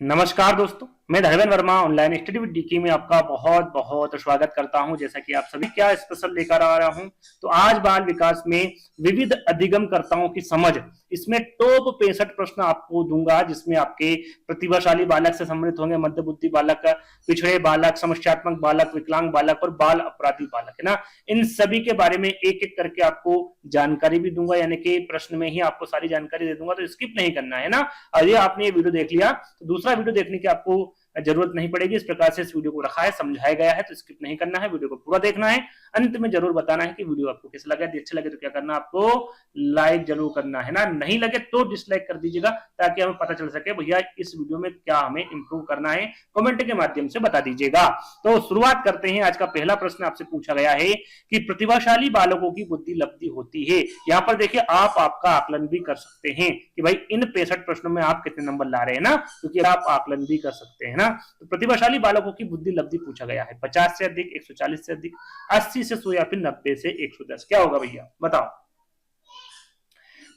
नमस्कार दोस्तों, मैं Dharmendra Verma online study with DK में आपका बहुत बहुत स्वागत करता हूं। जैसा कि आप सभी क्या स्पेशल लेकर आ रहा हूं, तो आज बाल विकास में विविध अधिगमकर्ताओं की समझ, इसमें टॉप 65 प्रश्न आपको दूंगा, जिसमें आपके प्रतिभाशाली बालक से सम्मिलित होंगे, मध्य बुद्धि बालक, पिछड़े बालक, समस्यात्मक बालक, विकलांग बालक और बाल अपराधी बालक, है ना। इन सभी के बारे में एक एक करके आपको जानकारी भी दूंगा, यानी कि प्रश्न में ही आपको सारी जानकारी दे दूंगा, तो स्किप नहीं करना है ना। और ये आपने ये वीडियो देख लिया तो दूसरा वीडियो देखने की आपको जरूरत नहीं पड़ेगी। इस प्रकार से इस वीडियो को रखा है, समझाया गया है, तो स्किप नहीं करना है, वीडियो को पूरा देखना है। अंत में जरूर बताना है कि वीडियो आपको कैसा लगा। यदि अच्छा लगे तो क्या करना, आपको लाइक जरूर करना है ना, नहीं लगे तो डिसलाइक कर दीजिएगा, ताकि हमें पता चल सके भैया इस वीडियो में क्या हमें इंप्रूव करना है। कमेंट के माध्यम से बता दीजिएगा। तो शुरुआत करते हैं। आज का पहला प्रश्न आपसे पूछा गया है कि प्रतिभाशाली बालकों की बुद्धि लब्धि होती है। यहाँ पर देखिए, आप आपका आकलन भी कर सकते हैं कि भाई इन 65 प्रश्नों में आप कितने नंबर ला रहे हैं ना, क्योंकि आप आकलन भी कर सकते हैं ना। तो प्रतिभाशाली बालकों की बुद्धि लब्धि पूछा गया है, 50 से अधिक, 140 से अधिक, 80 से 100 या फिर 90 से 110। क्या होगा भैया, बताओ।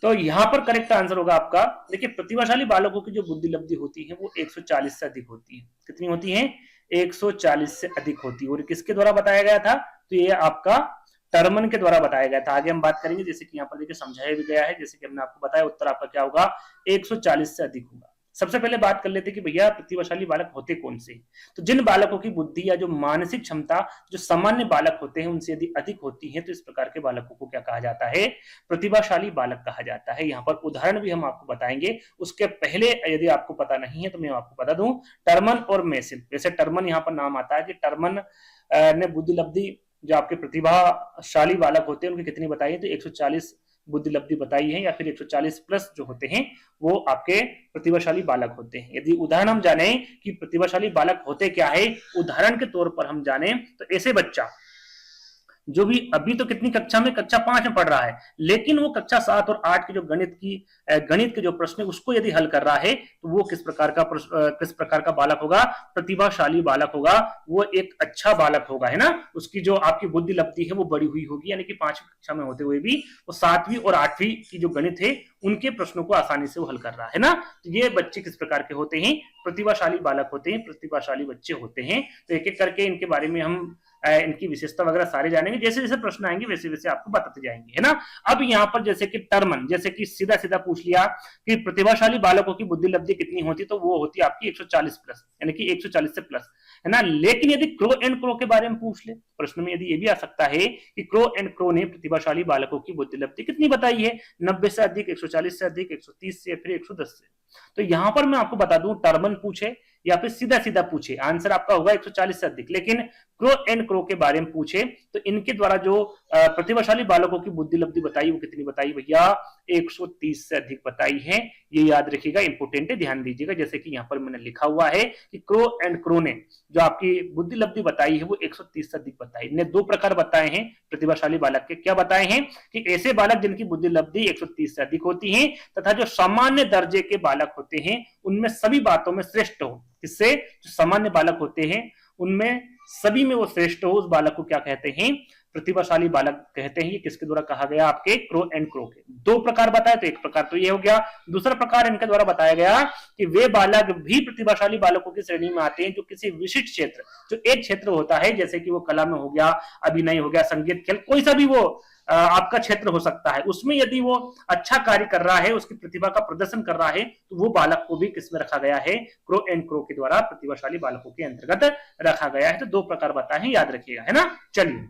तो यहां पर करेक्ट आंसर होगा आपका, देखिए प्रतिभाशाली बालकों की जो बुद्धि लब्धि होती है वो 140 से अधिक होती है। कितनी होती है? 140 से अधिक होती है। और किसके द्वारा बताया गया था? तो ये आपका टर्मन के द्वारा बताया गया था। आगे हम बात करेंगे, जैसे कि यहाँ पर देखिए समझाया भी गया है, जैसे कि हमने आपको बताया, उत्तर आपका क्या होगा, 140 से अधिक होगा। सबसे पहले बात कर लेते हैं कि भैया प्रतिभाशाली बालक होते कौन से। तो जिन बालकों की बुद्धि या जो मानसिक क्षमता जो सामान्य बालक होते हैं उनसे यदि अधिक होती है, तो इस प्रकार के बालकों को क्या कहा जाता है? प्रतिभाशाली बालक कहा जाता है। यहाँ पर उदाहरण भी हम आपको बताएंगे। उसके पहले यदि आपको पता नहीं है तो मैं आपको बता दूं, टर्मन और मेसिल। वैसे टर्मन यहाँ पर नाम आता है कि टर्मन ने बुद्धि लब्धि, जो आपके प्रतिभाशाली बालक होते हैं उनकी कितनी बताई है, तो 140 बुद्धि लब्धि बताई है, या फिर 140 प्लस जो होते हैं वो आपके प्रतिभाशाली बालक होते हैं। यदि उदाहरण हम जाने कि प्रतिभाशाली बालक होते क्या है, उदाहरण के तौर पर हम जाने तो ऐसे बच्चा जो भी अभी तो कितनी कक्षा में, कक्षा 5 में पढ़ रहा है, लेकिन वो कक्षा 7 और 8 के जो गणित के जो प्रश्न है उसको यदि हल कर रहा है, तो वो किस प्रकार का बालक होगा? प्रतिभाशाली बालक होगा। वो एक अच्छा बालक होगा, है ना। उसकी जो आपकी बुद्धि लब्धि है वो बड़ी हुई होगी, यानी कि 5वीं कक्षा में होते हुए भी वो 7वीं और 8वीं की जो गणित है उनके प्रश्नों को आसानी से वो हल कर रहा है ना। तो ये बच्चे किस प्रकार के होते हैं? प्रतिभाशाली बालक होते हैं, प्रतिभाशाली बच्चे होते हैं। तो एक एक करके इनके बारे में हम इनकी विशेषता वगैरह सारे जानेंगे। जैसे जैसे प्रश्न आएंगे वैसे वैसे आपको बताते जाएंगे, है ना। अब यहाँ पर जैसे कि टर्मन, जैसे कि सीधा सीधा पूछ लिया कि प्रतिभाशाली बालकों की बुद्धि लब्धि कितनी होती, तो वो होती है आपकी 140 प्लस, यानी कि 140 से प्लस, है ना। लेकिन यदि क्रो एंड क्रो के बारे में पूछ ले प्रश्न में, यदि ये भी आ सकता है कि क्रो एंड क्रो ने प्रतिभाशाली बालकों की बुद्धि लब्धि कितनी बताई है, 90 से अधिक, 140 से अधिक, 130 से, या फिर 110 से। तो यहां पर मैं आपको बता दूं, टर्मन पूछे या फिर सीधा सीधा पूछे, आंसर आपका होगा 140 से अधिक। लेकिन क्रो एंड क्रो के बारे में पूछे तो इनके द्वारा जो प्रतिभाशाली बालकों की बुद्धि लब्धि बताई वो कितनी बताई भैया? 130 से अधिक बताई है। ये याद रखिएगा, इंपोर्टेंट है, ध्यान दीजिएगा। जैसे कि यहाँ पर मैंने लिखा हुआ है कि क्रो एंड क्रो ने जो आपकी बुद्धि लब्धि बताई है वो 130 से अधिक बताई। ने दो प्रकार बताए हैं प्रतिभाशाली बालक के। क्या बताए हैं? कि ऐसे बालक जिनकी बुद्धि लब्धि 130 से अधिक होती है, तथा जो सामान्य दर्जे के बालक होते हैं उनमें सभी बातों में श्रेष्ठ हो। इससे जो सामान्य बालक होते हैं उनमें सभी में वो श्रेष्ठ हो, उस बालक को क्या कहते हैं? प्रतिभाशाली बालक कहते हैं। ये किसके द्वारा कहा गया? आपके क्रो एंड क्रो के। दो प्रकार बताए, तो एक प्रकार तो ये हो गया। दूसरा प्रकार इनके द्वारा बताया गया कि वे बालक भी प्रतिभाशाली बालकों की श्रेणी में आते हैं जो किसी विशिष्ट क्षेत्र, जो एक क्षेत्र होता है, जैसे कि वो कला में हो गया, अभिनय हो गया, संगीत, खेल, कोई सा भी वो आपका क्षेत्र हो सकता है, उसमें यदि वो अच्छा कार्य कर रहा है, उसकी प्रतिभा का प्रदर्शन कर रहा है, तो वो बालक को भी किसमें रखा गया है? क्रो एंड क्रो के द्वारा प्रतिभाशाली बालकों के अंतर्गत रखा गया है। तो दो प्रकार बताए हैं, याद रखिएगा, है ना। चलिए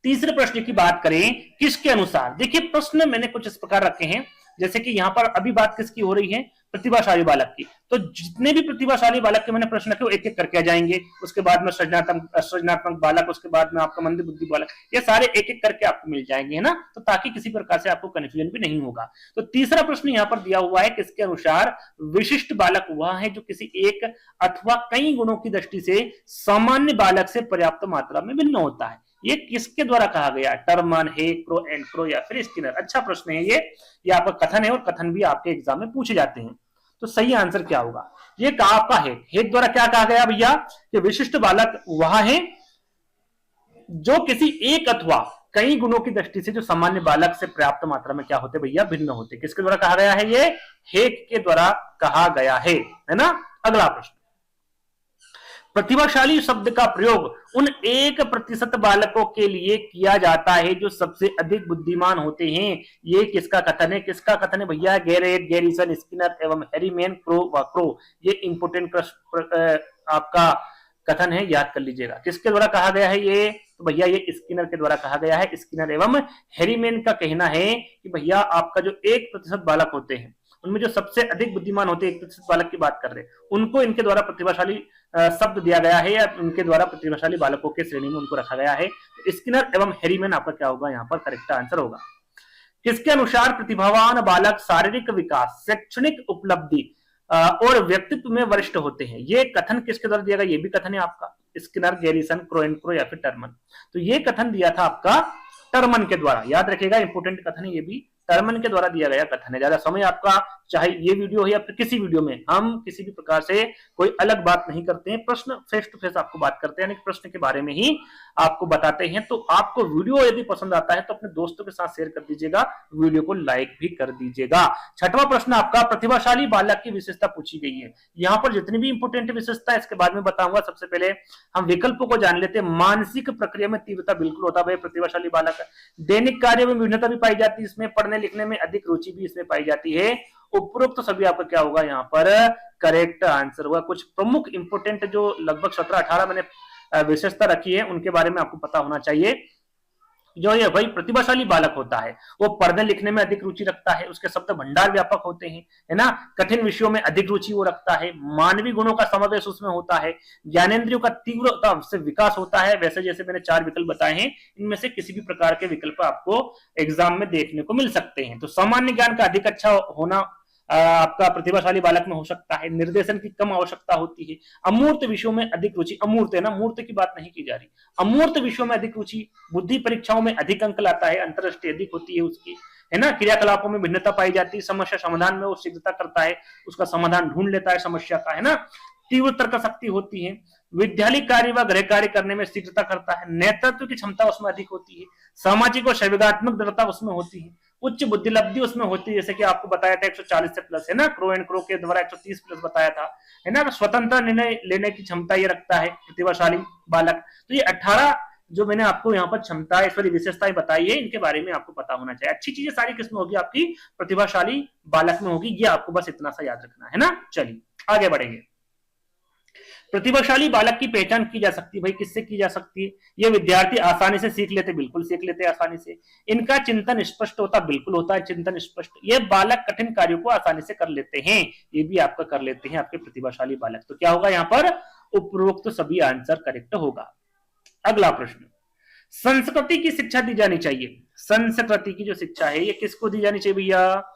तीसरे प्रश्न की बात करें, किसके अनुसार। देखिए प्रश्न मैंने कुछ इस प्रकार रखे हैं, जैसे कि यहाँ पर अभी बात किसकी हो रही है? प्रतिभाशाली बालक की। तो जितने भी प्रतिभाशाली बालक के मैंने प्रश्न रखे वो एक एक करके आ जाएंगे। उसके बाद में सृजनात्मक बालक, उसके बाद में आपका मंद बुद्धि बालक, ये सारे एक एक करके आपको मिल जाएंगे, है ना। तो ताकि किसी प्रकार से आपको कंफ्यूजन भी नहीं होगा। तो तीसरा प्रश्न यहाँ पर दिया हुआ है, किसके अनुसार विशिष्ट बालक वह है जो किसी एक अथवा कई गुणों की दृष्टि से सामान्य बालक से पर्याप्त मात्रा में भिन्न होता है। ये किसके द्वारा कहा गया? टर्मन है, क्रो एंड क्रो, या फिर स्किनर। अच्छा प्रश्न है ये आपका कथन है, और कथन भी आपके एग्जाम में पूछे जाते हैं। तो सही आंसर क्या होगा? ये आपका हेड द्वारा क्या कहा गया भैया? कि विशिष्ट बालक वह है जो किसी एक अथवा कई गुणों की दृष्टि से जो सामान्य बालक से पर्याप्त मात्रा में क्या होते भैया, भिन्न होते। किसके द्वारा कहा गया है, ये हेक के द्वारा कहा गया है ना। अगला प्रश्न, प्रतिभाशाली शब्द का प्रयोग उन 1% बालकों के लिए किया जाता है जो सबसे अधिक बुद्धिमान होते हैं। ये किसका कथन है, किसका कथन है भैया, गैरेट, गैरिसन, स्किनर एवं हैरीमैन, क्रो व क्रो। ये इंपोर्टेंट आपका कथन है, याद कर लीजिएगा। किसके द्वारा कहा गया है ये, तो भैया ये स्किनर के द्वारा कहा गया है। स्किनर एवं हैरीमैन का कहना है कि भैया आपका जो 1% बालक होते हैं उनमें जो सबसे अधिक बुद्धिमान होते हैं, 1% बालक की बात कर रहे हैं, उनको इनके द्वारा प्रतिभाशाली शब्द दिया गया है या उनके द्वारा प्रतिभाशाली बालकों के श्रेणी में उनको रखा गया है। स्किनर एवं हैरीमैन आपका क्या होगा यहाँ पर करेक्ट आंसर होगा। किसके अनुसार प्रतिभावान बालक शारीरिक विकास, शैक्षणिक उपलब्धि और व्यक्तित्व में वरिष्ठ होते हैं। ये कथन किसके द्वारा दिया गया, ये भी कथन है आपका स्किनर, गैरिसन, क्रो या फिर टर्मन। तो ये कथन दिया था आपका टर्मन के द्वारा, याद रखिएगा, इंपोर्टेंट कथन है ये भी, टर्मन के द्वारा दिया गया कथन है। ज्यादा समय आपका, चाहे ये वीडियो हो या फिर किसी वीडियो में, हम किसी भी प्रकार से कोई अलग बात नहीं करते हैं, प्रश्न फेस टू फेस आपको बात करते हैं, यानी प्रश्न के बारे में ही आपको बताते हैं। तो आपको वीडियो यदि पसंद आता है तो अपने दोस्तों के साथ शेयर कर दीजिएगा, वीडियो को लाइक भी कर दीजिएगा। छठवां प्रश्न आपका, प्रतिभाशाली बालक की विशेषता पूछी गई है। यहाँ पर जितनी भी इंपोर्टेंट विशेषता है इसके बाद में बताऊंगा। सबसे पहले हम विकल्पों को जान लेते हैं। मानसिक प्रक्रिया में तीव्रता बिल्कुल होता है प्रतिभाशाली बालक। दैनिक कार्य में विभिन्नता भी पाई जाती है, इसमें पढ़ने लिखने में अधिक रुचि भी इसमें पाई जाती है। उपरोक्त सभी आपका क्या होगा यहाँ पर करेक्ट आंसर होगा। कुछ प्रमुख इंपोर्टेंट जो लगभग 17-18 मैंने विशेषता रखी है उनके बारे में आपको पता होना चाहिए। जो ये भाई प्रतिभाशाली बालक होता है वो पढ़ने लिखने में अधिक रुचि रखता है, उसके शब्द भंडार व्यापक होते हैं, है ना, कठिन विषयों में अधिक रुचि वो रखता है, मानवीय गुणों का समावेश उसमें होता है, ज्ञानेंद्रियों का तीव्रता से विकास होता है। वैसे जैसे मैंने 4 विकल्प बताए हैं, इनमें से किसी भी प्रकार के विकल्प आपको एग्जाम में देखने को मिल सकते हैं। तो सामान्य ज्ञान का अधिक अच्छा होना आपका प्रतिभाशाली बालक में हो सकता है। निर्देशन की कम आवश्यकता होती है। अमूर्त विषयों में अधिक रुचि, अमूर्त है ना, मूर्त की बात नहीं की जा रही, अमूर्त विषयों में अधिक रुचि, बुद्धि परीक्षाओं में अधिक अंक लाता है, अंतरराष्ट्रीय अधिक होती है उसकी, है ना, क्रियाकलापों में भिन्नता पाई जाती है, समस्या समाधान में वो शीघ्रता करता है, उसका समाधान ढूंढ लेता है समस्या का, है ना, तीव्र तर्क शक्ति होती है, विद्यालय कार्य व गृह कार्य करने में शीघ्रता करता है, नेतृत्व की क्षमता उसमें अधिक होती है, सामाजिक और संवेगात्मक दृढ़ता उसमें होती है, उच्च बुद्धिलब्धि उसमें होती है, जैसे कि आपको बताया था 140 से प्लस, है ना, क्रो के द्वारा 130 प्लस बताया था, है ना, स्वतंत्र निर्णय लेने की क्षमता ये रखता है प्रतिभाशाली बालक। तो ये 18 जो मैंने आपको यहाँ पर क्षमता ऐश्वर्य विशेषताएं बताई है, इनके बारे में आपको पता होना चाहिए। अच्छी चीजें सारी किसमें होगी, आपकी प्रतिभाशाली बालक में होगी, ये आपको बस इतना सा याद रखना है ना। चलिए आगे बढ़ेंगे। प्रतिभाशाली बालक की पहचान की जा सकती है, भाई किससे की जा सकती है, ये विद्यार्थी आसानी से सीख लेते, बिल्कुल सीख लेते आसानी से, इनका चिंतन स्पष्ट होता, बिल्कुल होता है चिंतन स्पष्ट, ये बालक कठिन कार्यों को आसानी से कर लेते हैं, ये भी आपका कर लेते हैं आपके प्रतिभाशाली बालक। तो क्या होगा यहाँ पर, उपरोक्त सभी आंसर करेक्ट होगा। अगला प्रश्न, संस्कृति की शिक्षा दी जानी चाहिए। संस्कृति की जो शिक्षा है ये किसको दी जानी चाहिए भैया,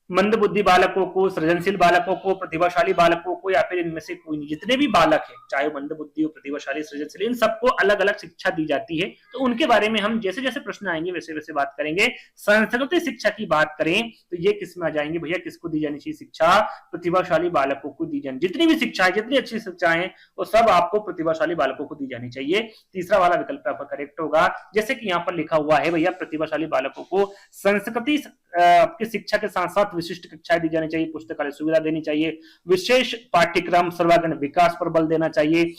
मंदबुद्धि बालकों को, सृजनशील बालकों को, प्रतिभाशाली बालकों को, या फिर इनमें से कोई नहीं, जितने भी बालक हैं चाहे मंदबुद्धि हो, प्रतिभाशाली, सृजनशील, इन सबको अलग अलग शिक्षा दी जाती है। तो उनके बारे में हम जैसे जैसे प्रश्न आएंगे वैसे वैसे बात करेंगे। संस्कृति शिक्षा की बात करें तो ये किस में आ जाएंगे भैया, किसको दी जानी चाहिए शिक्षा, प्रतिभाशाली बालकों को दी जानी, जितनी भी शिक्षा है, जितनी अच्छी शिक्षा है वो सब आपको प्रतिभाशाली बालकों को दी जानी चाहिए। तीसरा वाला विकल्प आपका करेक्ट होगा। जैसे कि यहाँ पर लिखा हुआ है भैया, प्रतिभाशाली बालकों को संस्कृति की शिक्षा के साथ साथ विशिष्ट कक्षाएं दी जानी चाहिए, पुस्तकालय सुविधा देनी चाहिए, विशेष पाठ्यक्रम सर्वांगीण विकास पर बल देना चाहिए,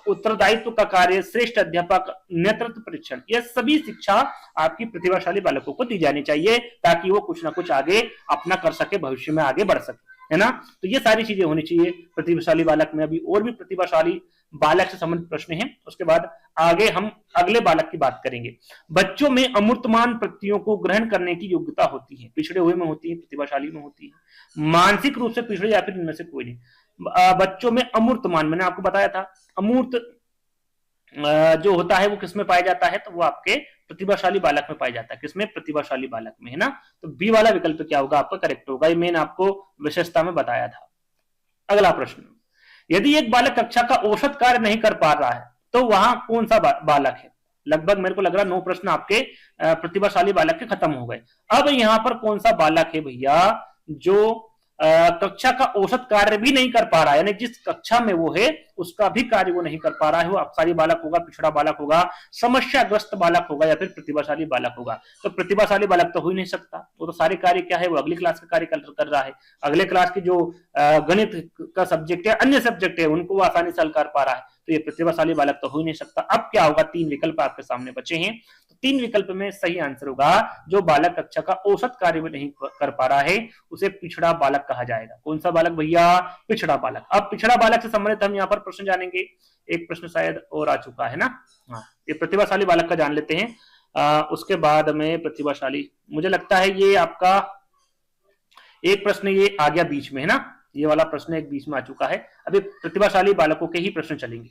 उत्तरदायित्व का कार्य, श्रेष्ठ अध्यापक, नेतृत्व परीक्षण, यह सभी शिक्षा आपकी प्रतिभाशाली बालकों को दी जानी चाहिए ताकि वो कुछ ना कुछ आगे अपना कर सके, भविष्य में आगे बढ़ सके, है ना। तो ये सारी चीजें होनी चाहिए प्रतिभाशाली बालक में। अभी और भी प्रतिभाशाली बालक से संबंधित प्रश्न हैं, उसके बाद आगे हम अगले बालक की बात करेंगे। बच्चों में अमूर्तमान प्रत्ययों को ग्रहण करने की योग्यता होती है, पिछड़े हुए में होती है, प्रतिभाशाली में होती है, मानसिक रूप से पिछड़े या फिर इनमें से कोई नहीं। बच्चों में अमूर्तमान मैंने आपको बताया था, अमूर्त जो होता है वो किसमें पाया जाता है, तो वो आपके प्रतिभाशाली बालक में पाया जाता है, किसमें, प्रतिभाशाली बालक में, है ना। तो बी वाला विकल्प क्या होगा आपका करेक्ट होगा, ये मैंने आपको विशेषता में बताया था। अगला प्रश्न, यदि एक बालक कक्षा का औसत कार्य नहीं कर पा रहा है तो वहां कौन सा बालक है। लगभग मेरे को लग रहा 9 प्रश्न आपके प्रतिभाशाली बालक के खत्म हो गए। अब यहाँ पर कौन सा बालक है भैया जो कक्षा का औसत कार्य भी नहीं कर पा रहा है, यानी जिस कक्षा में वो है उसका भी कार्य वो नहीं कर पा रहा है, वो अपसारी बालक होगा, पिछड़ा बालक होगा, समस्याग्रस्त बालक होगा या फिर प्रतिभाशाली बालक होगा। तो प्रतिभाशाली बालक तो हो ही नहीं सकता, वो तो सारे कार्य क्या है, वो अगली क्लास का कार्य कर रहा है, अगले क्लास की जो गणित का सब्जेक्ट है, अन्य सब्जेक्ट है, उनको वो आसानी से हल कर पा रहा है, तो ये प्रतिभाशाली बालक तो हो ही नहीं सकता। अब क्या होगा, तीन विकल्प आपके सामने बचे हैं, तो तीन विकल्प में सही आंसर होगा जो बालक कक्षा का औसत कार्य भी नहीं कर पा रहा है उसे पिछड़ा बालक कहा जाएगा। कौन सा बालक भैया, पिछड़ा बालक। अब पिछड़ा बालक से संबंधित हम यहाँ पर प्रश्न जानेंगे, एक प्रश्न शायद और आ चुका है ना, हाँ, ये प्रतिभाशाली बालक का जान लेते हैं। उसके बाद में प्रतिभाशाली, मुझे लगता है ये आपका एक प्रश्न ये आ गया बीच में है ना, ये वाला प्रश्न एक बीच में आ चुका है। अभी प्रतिभाशाली बालकों के ही प्रश्न चलेंगे,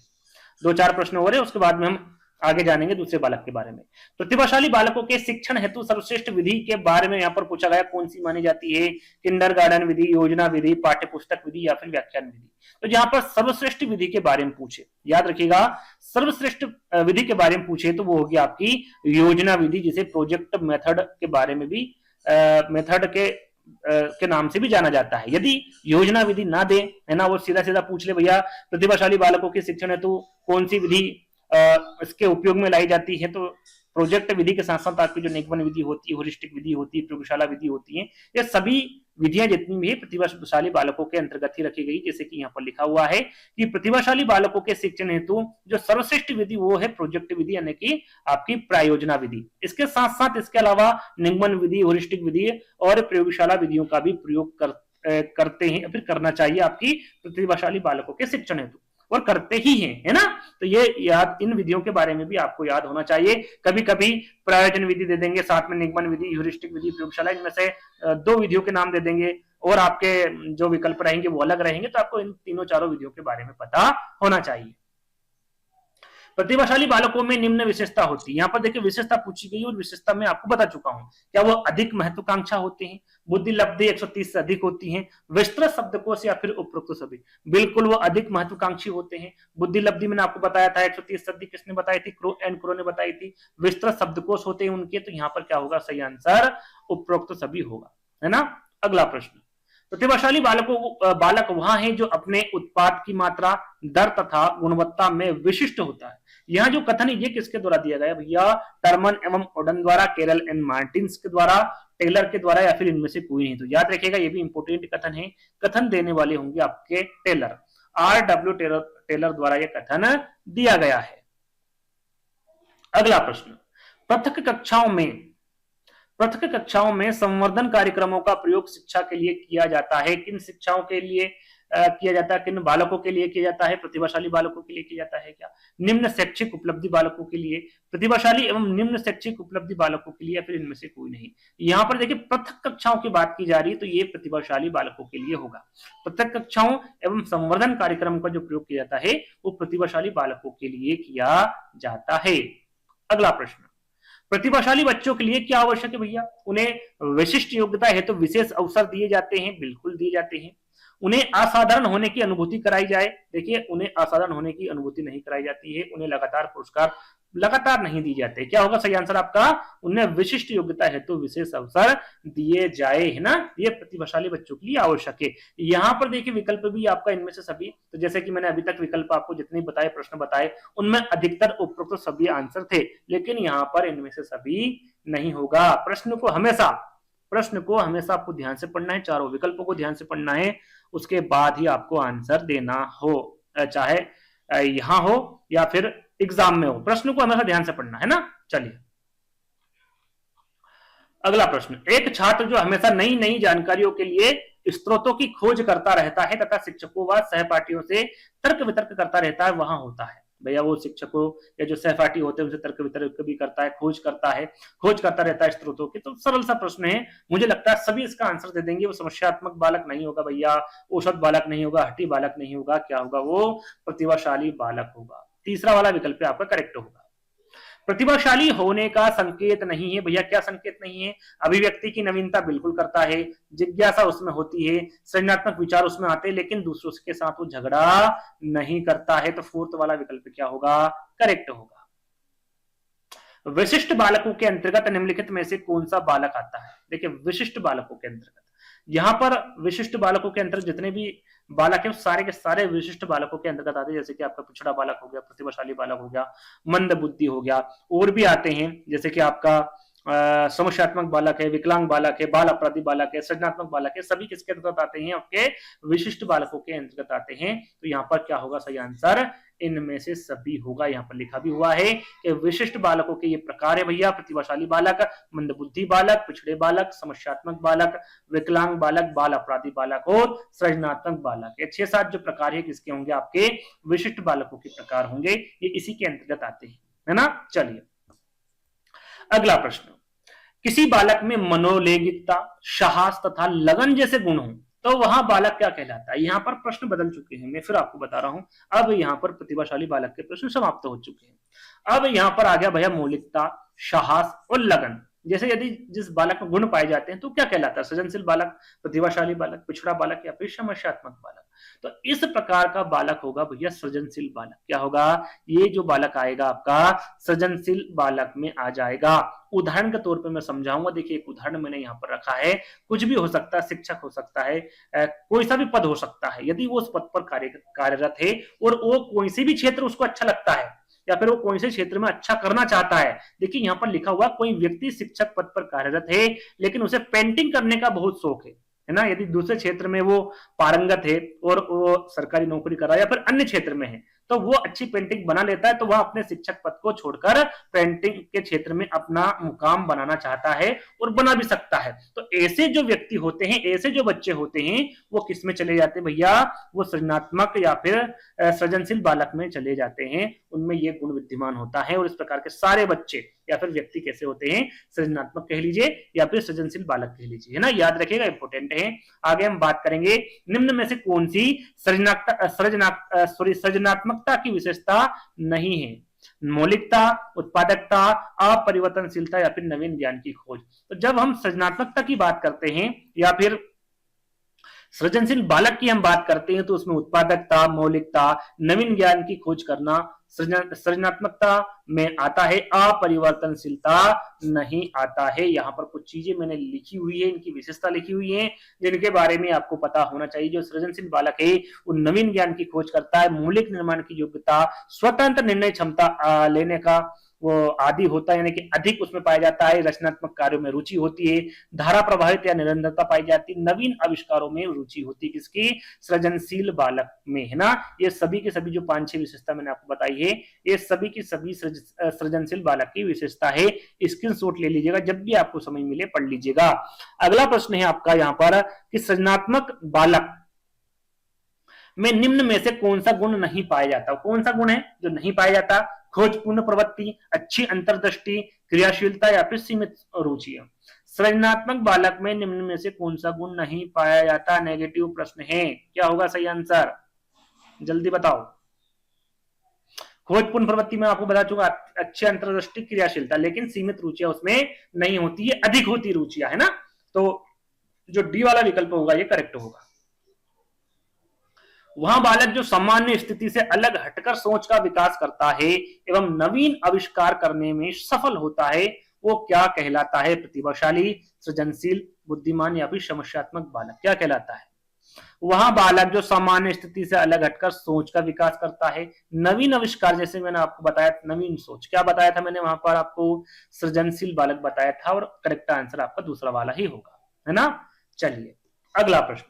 दो चार प्रश्न हो रहे हैं, उसके बाद में हम आगे जानेंगे दूसरे बालक के बारे में। प्रतिभाशाली बालकों के शिक्षण हेतु सर्वश्रेष्ठ विधि के बारे में यहाँ पर पूछा गया, कौन सी मानी जाती है, किंडरगार्टन विधि, योजना विधि, पाठ्य पुस्तक विधि या फिर व्याख्यान विधि। तो जहां पर सर्वश्रेष्ठ विधि के बारे में पूछे, याद रखिएगा, सर्वश्रेष्ठ विधि के बारे में पूछे तो वो होगी आपकी योजना विधि, जिसे प्रोजेक्ट मेथड के बारे में भी मेथड के नाम से भी जाना जाता है। यदि योजना विधि ना दे है ना, वो सीधा सीधा पूछ ले भैया प्रतिभाशाली बालकों के शिक्षण हेतु कौन सी विधि इसके उपयोग में लाई जाती है, तो प्रोजेक्ट विधि के साथ साथ आपकी जो निगमन विधि होती है, होलिस्टिक विधि होती है, प्रयोगशाला विधि होती है, ये सभी विधियां जितनी भी है प्रतिभाशाली बालकों के अंतर्गत ही रखी गई। जैसे कि यहाँ पर लिखा हुआ है कि प्रतिभाशाली बालकों के शिक्षण हेतु जो सर्वश्रेष्ठ विधि वो है प्रोजेक्ट विधि, यानी कि आपकी प्रायोजना विधि। इसके साथ साथ इसके अलावा निगमन विधि, होलिस्टिक विधि और प्रयोगशाला विधियों का भी प्रयोग करते हैं, फिर करना चाहिए आपकी प्रतिभाशाली बालकों के शिक्षण हेतु, और करते ही हैं, है ना। तो ये याद, इन विधियों के बारे में भी आपको याद होना चाहिए। कभी कभी प्रायोजन विधि दे देंगे, साथ में निगमन विधि, ह्यूरिस्टिक विधि, प्रयोगशाला, इनमें से दो विधियों के नाम दे देंगे और आपके जो विकल्प रहेंगे वो अलग रहेंगे, तो आपको इन तीनों चारों विधियों के बारे में पता होना चाहिए। प्रतिभाशाली बालकों में निम्न विशेषता होती है, यहाँ पर देखिए विशेषता पूछी गई और विशेषता में आपको बता चुका हूं, क्या वो अधिक महत्वाकांक्षा होते हैं, बुद्धि लब्धि 130 से अधिक होती है, विस्तृत शब्दकोश या फिर उपरोक्त सभी, बिल्कुल वो अधिक महत्वाकांक्षी होते हैं। बुद्धि लब्धि मैंने आपको बताया था 130 से अधिक, किसने बताई थी, क्रो ने बताई थी। विस्तृत शब्दकोश होते हैं उनके, तो यहाँ पर क्या होगा, सही आंसर उपरोक्त सभी होगा, है ना। अगला प्रश्न, प्रतिभाशाली बालक वहां है जो अपने उत्पाद की मात्रा, दर तथा गुणवत्ता में विशिष्ट होता है। यहाँ जो कथन है ये किसके द्वारा दिया गया भैया, टर्मन एवं ओडन द्वारा, केरल एंड मार्टिन्स के द्वारा, टेलर के द्वारा या फिर इनमें से कोई नहीं। तो याद रखिएगा ये भी इंपोर्टेंट कथन है, कथन देने वाले होंगे आपके टेलर, RW टेलर द्वारा यह कथन दिया गया है। अगला प्रश्न, पृथक कक्षाओं में संवर्धन कार्यक्रमों का प्रयोग शिक्षा के लिए किया जाता है। किन शिक्षाओं के लिए किया जाता है, किन बालकों के लिए किया जाता है, प्रतिभाशाली बालकों के लिए किया जाता है क्या, निम्न शैक्षिक उपलब्धि बालकों के लिए, प्रतिभाशाली एवं निम्न शैक्षिक उपलब्धि बालकों के लिए, या फिर इनमें से कोई नहीं। यहाँ पर देखिए पृथक कक्षाओं की बात की जा रही है, तो ये प्रतिभाशाली बालकों के लिए होगा। पृथक कक्षाओं एवं संवर्धन कार्यक्रम का जो प्रयोग किया जाता है वो प्रतिभाशाली बालकों के लिए किया जाता है। अगला प्रश्न, प्रतिभाशाली बच्चों के लिए क्या आवश्यक है भैया, उन्हें विशिष्ट योग्यता है तो विशेष अवसर दिए जाते हैं, बिल्कुल दिए जाते हैं। उन्हें असाधारण होने की अनुभूति कराई जाए, देखिए उन्हें असाधारण होने की अनुभूति नहीं कराई जाती है, उन्हें लगातार पुरस्कार लगातार नहीं दिए जाते। क्या होगा सही आंसर आपका, उन्हें विशिष्ट योग्यता है तो विशेष अवसर दिए जाए, है ना। ये प्रतिभाशाली बच्चों के लिए आवश्यक है। यहाँ पर देखिए विकल्प भी आपका इनमें से सभी, तो जैसे कि मैंने अभी तक विकल्प आपको जितने बताए, प्रश्न बताए, उनमें अधिकतर उपरोक्त सभी आंसर थे, लेकिन यहाँ पर इनमें से सभी नहीं होगा। प्रश्न को हमेशा आपको ध्यान से पढ़ना है, चारों विकल्पों को ध्यान से पढ़ना है, उसके बाद ही आपको आंसर देना हो, चाहे यहां हो या फिर एग्जाम में हो, प्रश्न को हमेशा ध्यान से पढ़ना है ना। चलिए अगला प्रश्न, एक छात्र जो हमेशा नई नई जानकारियों के लिए स्रोतों की खोज करता रहता है तथा शिक्षकों व सहपाठियों से तर्क वितर्क करता रहता है, वहां होता है भैया वो शिक्षकों या जो सहपाठी होते हैं उनसे तर्क वितर्क भी करता है, खोज करता रहता है स्रोतों की। तो सरल सा प्रश्न है, मुझे लगता है सभी इसका आंसर दे देंगे। वो समस्यात्मक बालक नहीं होगा भैया, औसत बालक नहीं होगा, हठी बालक नहीं होगा, क्या होगा, वो प्रतिभाशाली बालक होगा। तीसरा वाला विकल्प आपका करेक्ट होगा। प्रतिभाशाली होने का संकेत नहीं है भैया, क्या संकेत नहीं है, अभिव्यक्ति की नवीनता बिल्कुल करता है, जिज्ञासा उसमें होती है, सृजनात्मक विचार उसमें आते हैं, लेकिन दूसरों के साथ वो झगड़ा नहीं करता है। तो फोर्थ वाला विकल्प क्या होगा, करेक्ट होगा। विशिष्ट बालकों के अंतर्गत निम्नलिखित में से कौन सा बालक आता है, देखिए विशिष्ट बालकों के अंतर्गत यहाँ पर विशिष्ट बालकों के अंतर्गत जितने भी बालक है सारे के सारे विशिष्ट बालकों के अंतर्गत आते हैं, जैसे कि आपका पिछड़ा बालक हो गया, प्रतिभाशाली बालक हो गया, मंद बुद्धि हो गया, और भी आते हैं जैसे कि आपका समस्यात्मक बालक है, विकलांग बालक है, बाल अपराधी बालक है, सृजनात्मक बालक है, सभी किसके अंतर्गत आते हैं? आपके विशिष्ट बालकों के अंतर्गत आते हैं। तो यहाँ पर क्या होगा सही आंसर? इनमें से सभी होगा। यहाँ पर लिखा भी हुआ है कि विशिष्ट बालकों के ये प्रकार है भैया: प्रतिभाशाली बालक, मंदबुद्धि बालक, पिछड़े बालक, समस्यात्मक बालक, विकलांग बालक, बाल अपराधी बालक और सृजनात्मक बालक। ये 6-7 जो प्रकार है किसके होंगे? आपके विशिष्ट बालकों के प्रकार होंगे, ये इसी के अंतर्गत आते हैं, है ना। चलिए अगला प्रश्न, किसी बालक में मनोलैंगिकता, साहस तथा लगन जैसे गुण हो तो वहां बालक क्या कहलाता है? यहाँ पर प्रश्न बदल चुके हैं, मैं फिर आपको बता रहा हूं। अब यहाँ पर प्रतिभाशाली बालक के प्रश्न समाप्त हो चुके हैं। अब यहाँ पर आ गया भैया मौलिकता, साहस और लगन। जैसे यदि जिस बालक में गुण पाए जाते हैं तो क्या कहलाता है? सृजनशील बालक, प्रतिभाशाली बालक, पिछड़ा बालक या फिर समस्यात्मक बालक। तो इस प्रकार का बालक होगा भैया सृजनशील बालक। क्या होगा? ये जो बालक आएगा आपका सृजनशील बालक में आ जाएगा। उदाहरण के तौर पे मैं समझाऊंगा। देखिए एक उदाहरण मैंने यहाँ पर रखा है, कुछ भी हो सकता है, शिक्षक हो सकता है, कोई सा भी पद हो सकता है। यदि वो उस पद पर कार्यरत है और वो कोई से भी क्षेत्र उसको अच्छा लगता है या फिर वो कोई से क्षेत्र में अच्छा करना चाहता है। देखिए यहाँ पर लिखा हुआ कोई व्यक्ति शिक्षक पद पर कार्यरत है लेकिन उसे पेंटिंग करने का बहुत शौक है ना। यदि दूसरे क्षेत्र में वो पारंगत है और वो सरकारी नौकरी कर रहा है या फिर अन्य क्षेत्र में है तो वो अच्छी पेंटिंग बना लेता है, तो वह अपने शिक्षक पद को छोड़कर पेंटिंग के क्षेत्र में अपना मुकाम बनाना चाहता है और बना भी सकता है। तो ऐसे जो व्यक्ति होते हैं, ऐसे जो बच्चे होते हैं, वो किस में चले जाते हैं भैया? वो सृजनात्मक या फिर सृजनशील बालक में चले जाते हैं। उनमें ये गुण विद्यमान होता है और इस प्रकार के सारे बच्चे या फिर व्यक्ति कैसे होते हैं? सृजनात्मक कह लीजिए या फिर सृजनशील बालक कह लीजिए, है ना। याद रखिएगा, इंपोर्टेंट है। आगे हम बात करेंगे निम्न में से कौन सी सृजनात्मकता की विशेषता नहीं है? मौलिकता, उत्पादकता, अपरिवर्तनशीलता या फिर नवीन ज्ञान की खोज। तो जब हम सृजनात्मकता की बात करते हैं या फिर सृजनशील बालक की हम बात करते हैं तो उसमें उत्पादकता, मौलिकता, नवीन ज्ञान की खोज करना सृजनात्मकता में आता है, अपरिवर्तनशीलता नहीं आता है। यहाँ पर कुछ चीजें मैंने लिखी हुई है, इनकी विशेषता लिखी हुई है जिनके बारे में आपको पता होना चाहिए। जो सृजनशील बालक है वो नवीन ज्ञान की खोज करता है, मौलिक निर्माण की योग्यता, स्वतंत्र निर्णय क्षमता लेने का वो आदि होता है, यानी कि अधिक उसमें पाया जाता है, रचनात्मक कार्यों में रुचि होती है, धारा प्रभावित या निरंतरता पाई जाती है, नवीन आविष्कारों में रुचि होती है। किसकी? सृजनशील बालक में, है ना। ये सभी की सभी जो 5-6 विशेषता मैंने आपको बताई है, ये सभी की सभी सृजनशील बालक की विशेषता है। स्क्रीनशॉट ले लीजिएगा, जब भी आपको समय मिले पढ़ लीजिएगा। अगला प्रश्न है आपका यहाँ पर कि सृजनात्मक बालक में निम्न में से कौन सा गुण नहीं पाया जाता? कौन सा गुण है जो नहीं पाया जाता? खोजपूर्ण प्रवृत्ति, अच्छी अंतर्दृष्टि, क्रियाशीलता या फिर सीमित रुचि। सृजनात्मक बालक में निम्न में से कौन सा गुण नहीं पाया जाता? नेगेटिव प्रश्न है, क्या होगा सही आंसर? जल्दी बताओ। खोजपूर्ण प्रवृत्ति में आपको बता चुका, अच्छी अंतर्दृष्टि, क्रियाशीलता, लेकिन सीमित रुचियां उसमें नहीं होती है, अधिक होती रुचियां, है ना। तो जो डी वाला विकल्प होगा ये करेक्ट होगा। वहां बालक जो सामान्य स्थिति से अलग हटकर सोच का विकास करता है एवं नवीन आविष्कार करने में सफल होता है, वो क्या कहलाता है? प्रतिभाशाली, सृजनशील, बुद्धिमान या फिर समस्यात्मक बालक क्या कहलाता है? वहां बालक जो सामान्य स्थिति से अलग हटकर सोच का विकास करता है, नवीन आविष्कार, जैसे मैंने आपको बताया नवीन सोच, क्या बताया था मैंने वहां पर आपको? सृजनशील बालक बताया था और करेक्ट आंसर आपका दूसरा वाला ही होगा, है ना। चलिए अगला प्रश्न,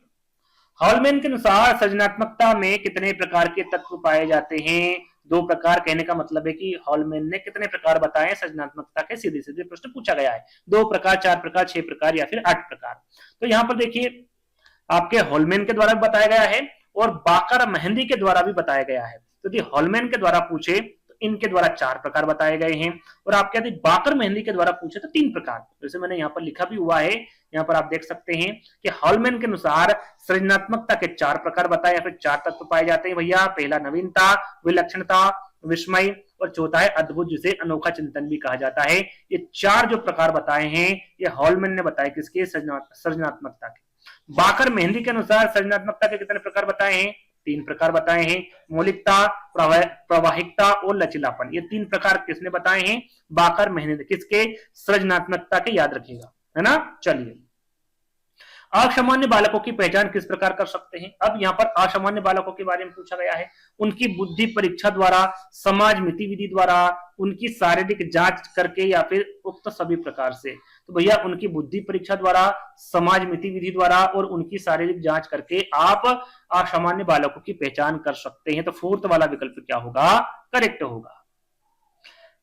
हॉलमैन के अनुसार सृजनात्मकता में कितने प्रकार के तत्व पाए जाते हैं? 2 प्रकार कहने का मतलब है कि हॉलमैन ने कितने प्रकार बताए सृजनात्मकता के? सीधे सीधे प्रश्न पूछा गया है। 2 प्रकार, 4 प्रकार, 6 प्रकार या फिर 8 प्रकार। तो यहाँ पर देखिए आपके हॉलमैन के द्वारा भी बताया गया है और बाकर मेहंदी के द्वारा भी बताया गया है। तो यदि हॉलमैन के द्वारा पूछे तो इनके द्वारा 4 प्रकार बताए गए हैं और आपके यदि बाकर मेहंदी के द्वारा पूछे तो 3 प्रकार। जैसे मैंने यहाँ पर लिखा भी हुआ है, यहाँ पर आप देख सकते हैं कि हॉलमैन के अनुसार सृजनात्मकता के 4 प्रकार बताए या फिर 4 तत्व पाए जाते हैं भैया। पहला नवीनता, विलक्षणता, विस्मय और चौथा है अद्भुत, जिसे अनोखा चिंतन भी कहा जाता है। ये 4 जो प्रकार बताए हैं ये हॉलमैन ने बताए किसके? सृजनात्मकता के। बाकर मेहंदी के अनुसार सृजनात्मकता के कितने प्रकार बताए हैं? 3 प्रकार बताए हैं। मौलिकता, प्रवाहिकता और लचीलापन, ये 3 प्रकार किसने बताए हैं? बाकर मेहंदी। किसके? सृजनात्मकता के, याद रखिएगा, है ना। चलिए असामान्य बालकों की पहचान किस प्रकार कर सकते हैं? अब यहाँ पर असामान्य बालकों के बारे में पूछा गया है। उनकी बुद्धि परीक्षा द्वारा, समाज मिति विधि द्वारा, उनकी शारीरिक जांच करके या फिर उक्त सभी प्रकार से। तो भैया उनकी बुद्धि परीक्षा द्वारा, समाज मिति विधि द्वारा और उनकी शारीरिक जांच करके आप असामान्य बालकों की पहचान कर सकते हैं। तो फोर्थ वाला विकल्प क्या होगा? करेक्ट होगा।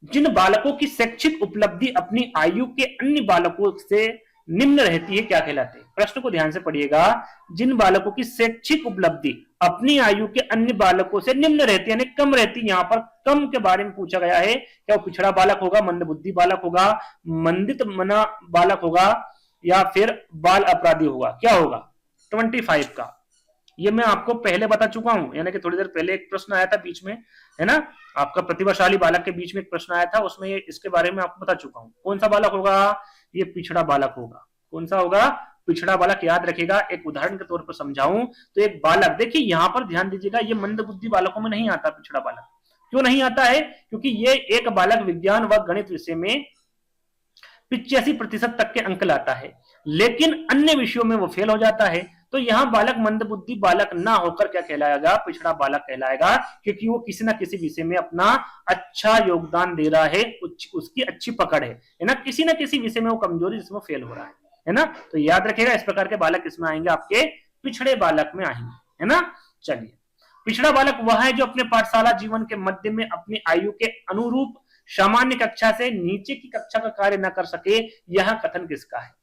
जिन बालकों की शैक्षिक उपलब्धि अपनी आयु के अन्य बालकों से निम्न रहती है क्या कहलाते हैं? प्रश्न को ध्यान से पढ़िएगा। जिन बालकों की शैक्षिक उपलब्धि अपनी आयु के अन्य बालकों से निम्न रहती है, यानी कम रहती है। यहाँ पर कम के बारे में पूछा गया है। क्या वो पिछड़ा बालक होगा, मंदबुद्धि बालक होगा, मंदित मना बालक होगा या फिर बाल अपराधी होगा? क्या होगा? 25 का। ये मैं आपको पहले बता चुका हूं, यानी कि थोड़ी देर पहले एक प्रश्न आया था बीच में, है ना, आपका प्रतिभाशाली बालक के बीच में एक प्रश्न आया था, उसमें इसके बारे में आपको बता चुका हूं। कौन सा बालक होगा? ये पिछड़ा बालक होगा। कौन सा होगा? पिछड़ा बालक। याद रखिएगा। एक उदाहरण के तौर पर समझाऊं तो एक बालक, देखिए यहां पर ध्यान दीजिएगा, ये मंदबुद्धि बालकों में नहीं आता पिछड़ा बालक। क्यों नहीं आता है? क्योंकि ये एक बालक विज्ञान व गणित विषय में 85% तक के अंक लाता है, लेकिन अन्य विषयों में वो फेल हो जाता है। तो यहां बालक मंदबुद्धि बालक ना होकर क्या कहलाएगा? पिछड़ा बालक कहलाएगा, क्योंकि वो किसी ना किसी विषय में अपना अच्छा योगदान दे रहा है, उसकी अच्छी पकड़ है ना, किसी ना किसी विषय में वो कमजोरी जिसमें फेल हो रहा है ना। तो याद रखिएगा, इस प्रकार के बालक इसमें आएंगे, आपके पिछड़े बालक में आएंगे, है ना। चलिए, पिछड़ा बालक वह है जो अपने पाठशाला जीवन के मध्य में अपनी आयु के अनुरूप सामान्य कक्षा से नीचे की कक्षा का कार्य न कर सके। यह कथन किसका है?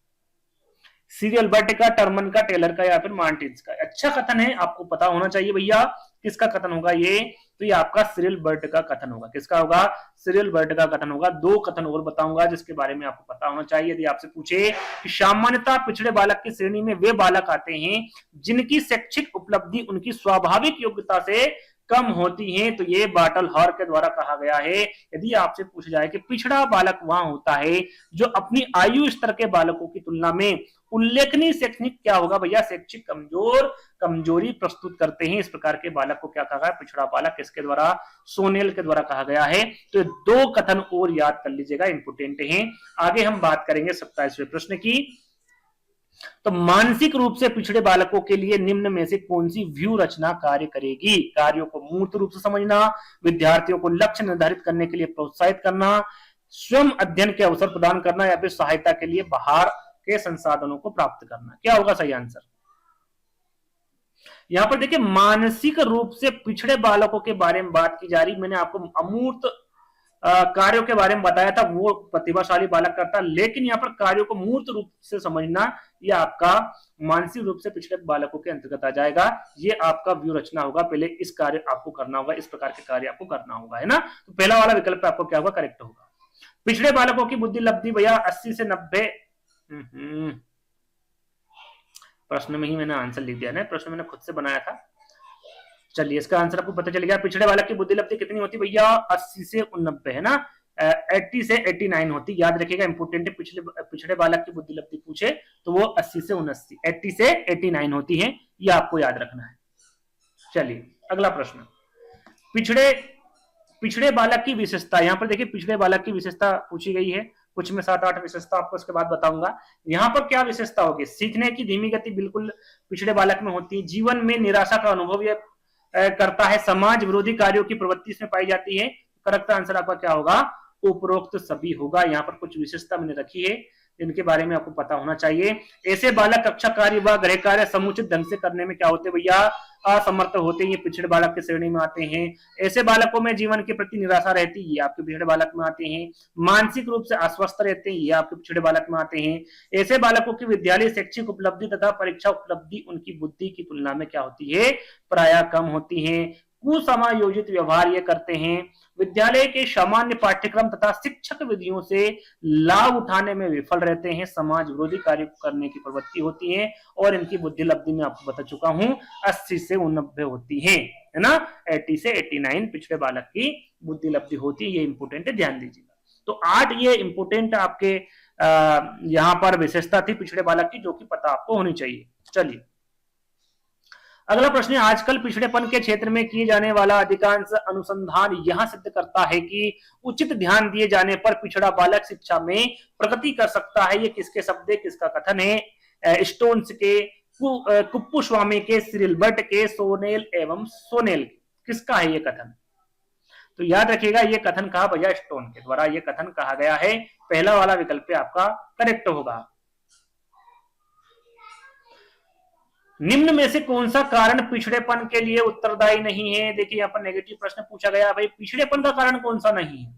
सीरियल बर्ट का, टर्मन का, टेलर का या फिर मार्टिन्स का? अच्छा कथन है, आपको पता होना चाहिए भैया किसका कथन होगा ये। तो ये आपका सीरियल बर्ट का कथन होगा। किसका होगा? सीरियल बर्ट का कथन होगा। दो कथन और बताऊंगा जिसके बारे में आपको पता होना चाहिए। यदि आपसे पूछे कि सामान्यतः पिछड़े बालक की श्रेणी में वे बालक आते हैं जिनकी शैक्षिक उपलब्धि उनकी स्वाभाविक योग्यता से कम होती हैं, तो ये बाटल हॉर के द्वारा कहा गया है। यदि आपसे पूछा जाए कि पिछड़ा बालक वहां होता है जो अपनी आयु स्तर के बालकों की तुलना में उल्लेखनीय शैक्षणिक क्या होगा भैया? शैक्षिक कमजोरी प्रस्तुत करते हैं, इस प्रकार के बालक को क्या कहा गया? पिछड़ा बालक। किसके द्वारा? सोनेल के द्वारा कहा गया है। तो दो कथन और याद कर लीजिएगा, इंपोर्टेंट हैं। आगे हम बात करेंगे 27वें प्रश्न की। तो मानसिक रूप से पिछड़े बालकों के लिए निम्न में से कौन सी व्यू रचना कार्य करेगी? कार्यों को मूर्त रूप से समझना, विद्यार्थियों को लक्ष्य निर्धारित करने के लिए प्रोत्साहित करना, स्वयं अध्ययन के अवसर प्रदान करना या फिर सहायता के लिए बाहर के संसाधनों को प्राप्त करना? क्या होगा सही आंसर? यहां पर देखिए, मानसिक रूप से पिछड़े बालकों के बारे में बात की जा रही। मैंने आपको अमूर्त कार्यों के बारे में बताया था, वो प्रतिभाशाली बालक करता, लेकिन यहाँ पर कार्यों को मूर्त रूप से समझना यह आपका मानसिक रूप से पिछड़े बालकों के अंतर्गत आ जाएगा। ये आपका व्यू रचना होगा। पहले इस कार्य आपको करना होगा, इस प्रकार के कार्य आपको करना होगा, है ना। तो पहला वाला विकल्प आपको क्या होगा? करेक्ट होगा। पिछड़े बालकों की बुद्धि लब्धि भैया 80 से 90। प्रश्न में ही मैंने आंसर लिख दिया ना, प्रश्न मैंने खुद से बनाया था। चलिए, इसका आंसर आपको पता चल गया। पिछड़े बालक की बुद्धि लब्धि कितनी होती भैया? 80 से 90, है ना। 80 से 89 होती। याद रखिएगा, इंपोर्टेंट है। पिछड़े बालक की बुद्धि लब्धि पूछे तो वो 80 से 89, 80 से 89 होती है, ये आपको याद रखना है। चलिए, अगला प्रश्न। पिछड़े बालक की विशेषता। यहाँ पर देखिए, पिछड़े बालक की विशेषता पूछी गई है। कुछ में 7-8 विशेषता आपको इसके बाद बताऊंगा। यहाँ पर क्या विशेषता होगी? सीखने की धीमी गति बिल्कुल पिछड़े बालक में होती है। जीवन में निराशा का अनुभव यह करता है। समाज विरोधी कार्यों की प्रवृत्ति इसमें पाई जाती है। करेक्ट आंसर आपका क्या होगा? उपरोक्त सभी होगा। यहाँ पर कुछ विशेषता मैंने रखी है जिनके बारे में आपको पता होना चाहिए। ऐसे बालक कक्षा कार्य व गृह कार्य समुचित ढंग से करने में क्या होते भैया? असमर्थ होते हैं। ये पिछड़े बालक की श्रेणी में आते हैं। ऐसे बालकों में जीवन के प्रति निराशा रहती है, ये आपके पिछड़े बालक में आते हैं। मानसिक रूप से अस्वस्थ रहते हैं, ये आपके पिछड़े बालक में आते हैं। ऐसे बालकों की विद्यालय शैक्षिक उपलब्धि तथा परीक्षा उपलब्धि उनकी बुद्धि की तुलना में क्या होती है? प्रायः कम होती है। कुसमायोजित व्यवहार ये करते हैं। विद्यालय के सामान्य पाठ्यक्रम तथा शिक्षक विधियों से लाभ उठाने में विफल रहते हैं। समाज विरोधी कार्य करने की प्रवृत्ति होती है और इनकी बुद्धि लब्धि में आपको बता चुका हूं 80 से 90 होती है ना। 80 से 89 पिछड़े बालक की बुद्धि लब्धि होती है। ये इंपोर्टेंट है, ध्यान दीजिएगा। तो 8 ये इंपोर्टेंट आपके यहां पर विशेषता थी पिछड़े बालक की, जो कि पता आपको होनी चाहिए। चलिए, अगला प्रश्न है। आजकल पिछड़ेपन के क्षेत्र में किए जाने वाला अधिकांश अनुसंधान यह सिद्ध करता है कि उचित ध्यान दिए जाने पर पिछड़ा बालक शिक्षा में प्रगति कर सकता है। ये किसके शब्द है, किसका कथन है? स्टोन्स के, कुप्पुस्वामी के, सिरिलबर्ट के, सोनेल एवं सोनेल के। किसका है ये कथन? तो याद रखिएगा ये कथन कहा भैया स्टोन के द्वारा ये कथन कहा गया है। पहला वाला विकल्प आपका करेक्ट होगा। निम्न में से कौन सा कारण पिछड़ेपन के लिए उत्तरदायी नहीं है? देखिए यहाँ पर नेगेटिव प्रश्न पूछा गया भाई, पिछड़ेपन का कारण कौन सा नहीं है?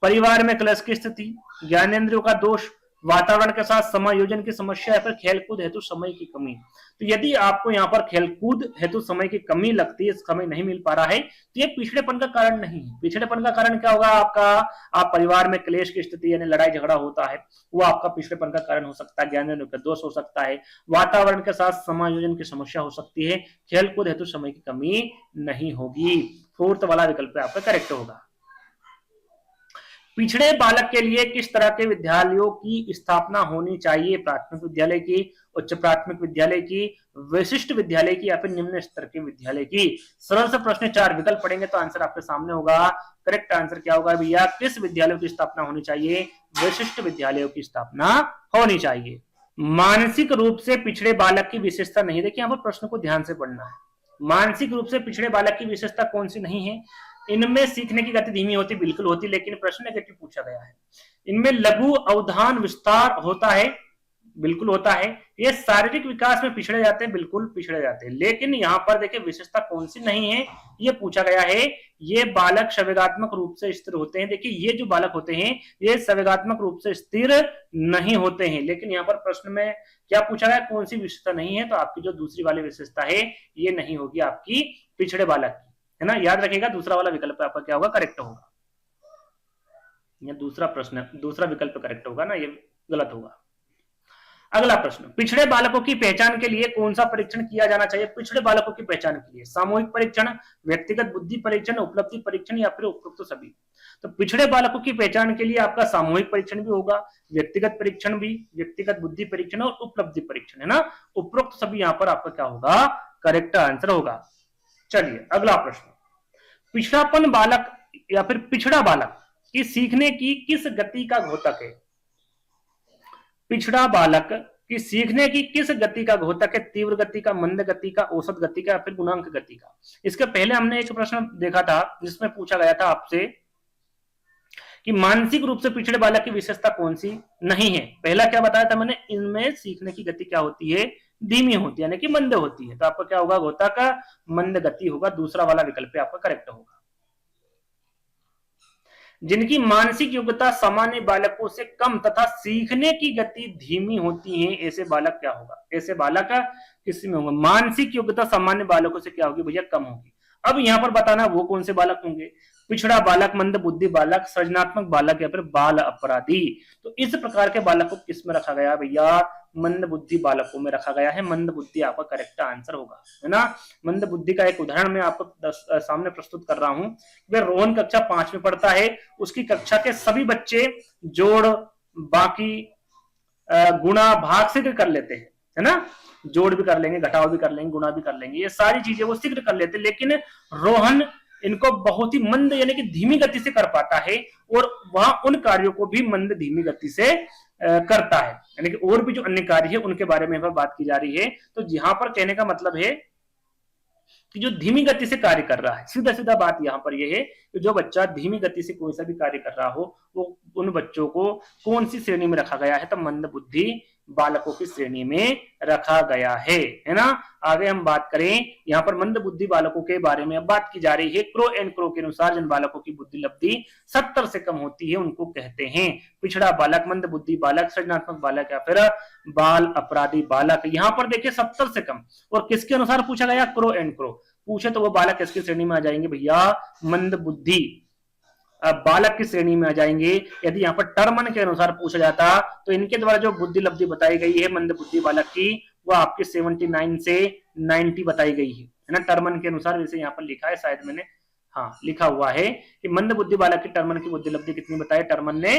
परिवार में क्लश की स्थिति, ज्ञानेंद्रियों का दोष, वातावरण के साथ समायोजन की समस्या, या फिर खेलकूद हेतु समय की कमी। तो यदि आपको यहाँ पर खेलकूद हेतु समय की कमी लगती है, समय नहीं मिल पा रहा है, तो ये पिछड़ेपन का कारण नहीं है। पिछड़ेपन का कारण क्या होगा आपका? आप परिवार में क्लेश की स्थिति यानी लड़ाई झगड़ा होता है, वो आपका पिछड़ेपन का कारण हो सकता है। ज्ञानेंद्रियों का दोष हो सकता है, वातावरण के साथ समायोजन की समस्या हो सकती है, खेलकूद हेतु समय की कमी नहीं होगी। फोर्थ वाला विकल्प आपका करेक्ट होगा। पिछड़े बालक के लिए किस तरह के विद्यालयों की स्थापना होनी चाहिए? प्राथमिक विद्यालय की, उच्च प्राथमिक विद्यालय की, विशिष्ट विद्यालय की, या फिर निम्न स्तर के विद्यालय की? सरल से प्रश्न, 4 विकल्प पढ़ेंगे तो आंसर आपके सामने होगा। करेक्ट आंसर क्या होगा भैया? किस विद्यालयों की स्थापना होनी चाहिए? विशिष्ट विद्यालयों की स्थापना होनी चाहिए। मानसिक रूप से पिछड़े बालक की विशेषता नहीं। देखिए यहाँ पर प्रश्न को ध्यान से पढ़ना है। मानसिक रूप से पिछड़े बालक की विशेषता कौन सी नहीं है? इनमें सीखने की गति धीमी होती, बिल्कुल होती, लेकिन प्रश्न नेगेटिव पूछा गया है। इनमें लघु अवधान विस्तार होता है, बिल्कुल होता है। ये शारीरिक विकास में पिछड़े जाते हैं, बिल्कुल पिछड़े जाते हैं। लेकिन यहाँ पर देखिए विशेषता कौन सी नहीं है, ये पूछा गया है। ये बालक संवेगात्मक रूप से स्थिर होते हैं। देखिए ये जो बालक होते हैं ये संवेगात्मक रूप से स्थिर नहीं होते हैं। लेकिन यहाँ पर प्रश्न में क्या पूछा गया? कौन सी विशेषता नहीं है? तो आपकी जो दूसरी वाली विशेषता है ये नहीं होगी आपकी पिछड़े बालक की, है ना। याद रखिएगा दूसरा वाला विकल्प आपका क्या होगा? करेक्ट होगा। ये दूसरा प्रश्न, दूसरा विकल्प करेक्ट होगा ना, ये गलत होगा। अगला प्रश्न, पिछड़े बालकों की पहचान के लिए कौन सा परीक्षण किया जाना चाहिए? पिछड़े बालकों की पहचान के लिए सामूहिक परीक्षण, व्यक्तिगत बुद्धि परीक्षण, उपलब्धि परीक्षण, या फिर उपरोक्त सभी? तो पिछड़े बालकों की पहचान के लिए आपका सामूहिक परीक्षण भी होगा, व्यक्तिगत परीक्षण भी, व्यक्तिगत बुद्धि परीक्षण और उपलब्धि परीक्षण, है ना। उपरोक्त सभी यहाँ पर आपका क्या होगा? करेक्ट आंसर होगा। चलिए अगला प्रश्न, पिछड़ापन बालक या फिर पिछड़ा बालक की सीखने की किस गति का घोतक है? पिछड़ा बालक की सीखने की किस गति का घोतक है? तीव्र गति का, मंद गति का, औसत गति का, या फिर गुणांक गति का? इसके पहले हमने एक प्रश्न देखा था जिसमें पूछा गया था आपसे कि मानसिक रूप से पिछड़े बालक की विशेषता कौन सी नहीं है। पहला क्या बताया था मैंने? इनमें सीखने की गति क्या होती है? धीमी होती है, यानी कि मंद होती है। तो आपका क्या होगा? घोतक मंद गति होगा। दूसरा वाला विकल्प आपका करेक्ट होगा। जिनकी मानसिक योग्यता सामान्य बालकों से कम तथा सीखने की गति धीमी होती है, ऐसे बालक क्या होगा? ऐसे बालक किसमें होगा? मानसिक योग्यता सामान्य बालकों से क्या होगी भैया? कम होगी। अब यहां पर बताना वो कौन से बालक होंगे? पिछड़ा बालक, मंद बुद्धि बालक, सृजनात्मक बालक, या फिर बाल अपराधी। तो इस प्रकार के बालक को किस में रखा गया भैया? मंद बुद्धि बालकों में रखा गया है। मंद बुद्धि आपका करेक्ट आंसर होगा, है ना। मंद बुद्धि का एक उदाहरण मैं आपको सामने प्रस्तुत कर रहा हूं। वह रोहन कक्षा 5 में पढ़ता है। उसकी कक्षा के सभी बच्चे जोड़, बाकी, गुणा, भाग शीघ्र कर लेते हैं, है ना। जोड़ भी कर लेंगे, घटाव भी कर लेंगे, गुणा भी कर लेंगे, ये सारी चीजें वो शीघ्र कर लेते हैं। लेकिन रोहन इनको बहुत ही मंद यानी कि धीमी गति से कर पाता है, और वह उन कार्यों को भी मंद धीमी गति से करता है, यानी कि और भी जो अन्य कार्य है उनके बारे में बात की जा रही है। तो यहां पर कहने का मतलब है कि जो धीमी गति से कार्य कर रहा है, सीधा सीधा बात यहां पर यह है कि जो बच्चा धीमी गति से कोई सा भी कार्य कर रहा हो, वो उन बच्चों को कौन सी श्रेणी में रखा गया है? तो मंद बुद्धि बालकों की श्रेणी में रखा गया है ना। आगे हम बात करें, यहाँ पर मंद बुद्धि बालकों के बारे में अब बात की जा रही है। क्रो एंड क्रो के अनुसार जिन बालकों की बुद्धि लब्धि 70 से कम होती है उनको कहते हैं पिछड़ा बालक, मंद बुद्धि बालक, सृजनात्मक बालक, या फिर बाल अपराधी बालक। यहाँ पर देखिए 70 से कम, और किसके अनुसार पूछा गया? क्रो एंड क्रो पूछे तो वो बालक किसकी श्रेणी में आ जाएंगे भैया? मंद बुद्धि बालक की श्रेणी में आ जाएंगे। यदि यहाँ पर टर्मन के अनुसार पूछा जाता तो इनके द्वारा जो बुद्धि लब्धि बताई गई है मंद बुद्धि बालक की, वो आपके 79 से 90 बताई गई है ना, टर्मन के अनुसार। वैसे यहाँ पर लिखा है, शायद मैंने हाँ लिखा हुआ है कि मंद बुद्धि बालक की टर्मन की बुद्धि लब्धि कितनी बताई? टर्मन ने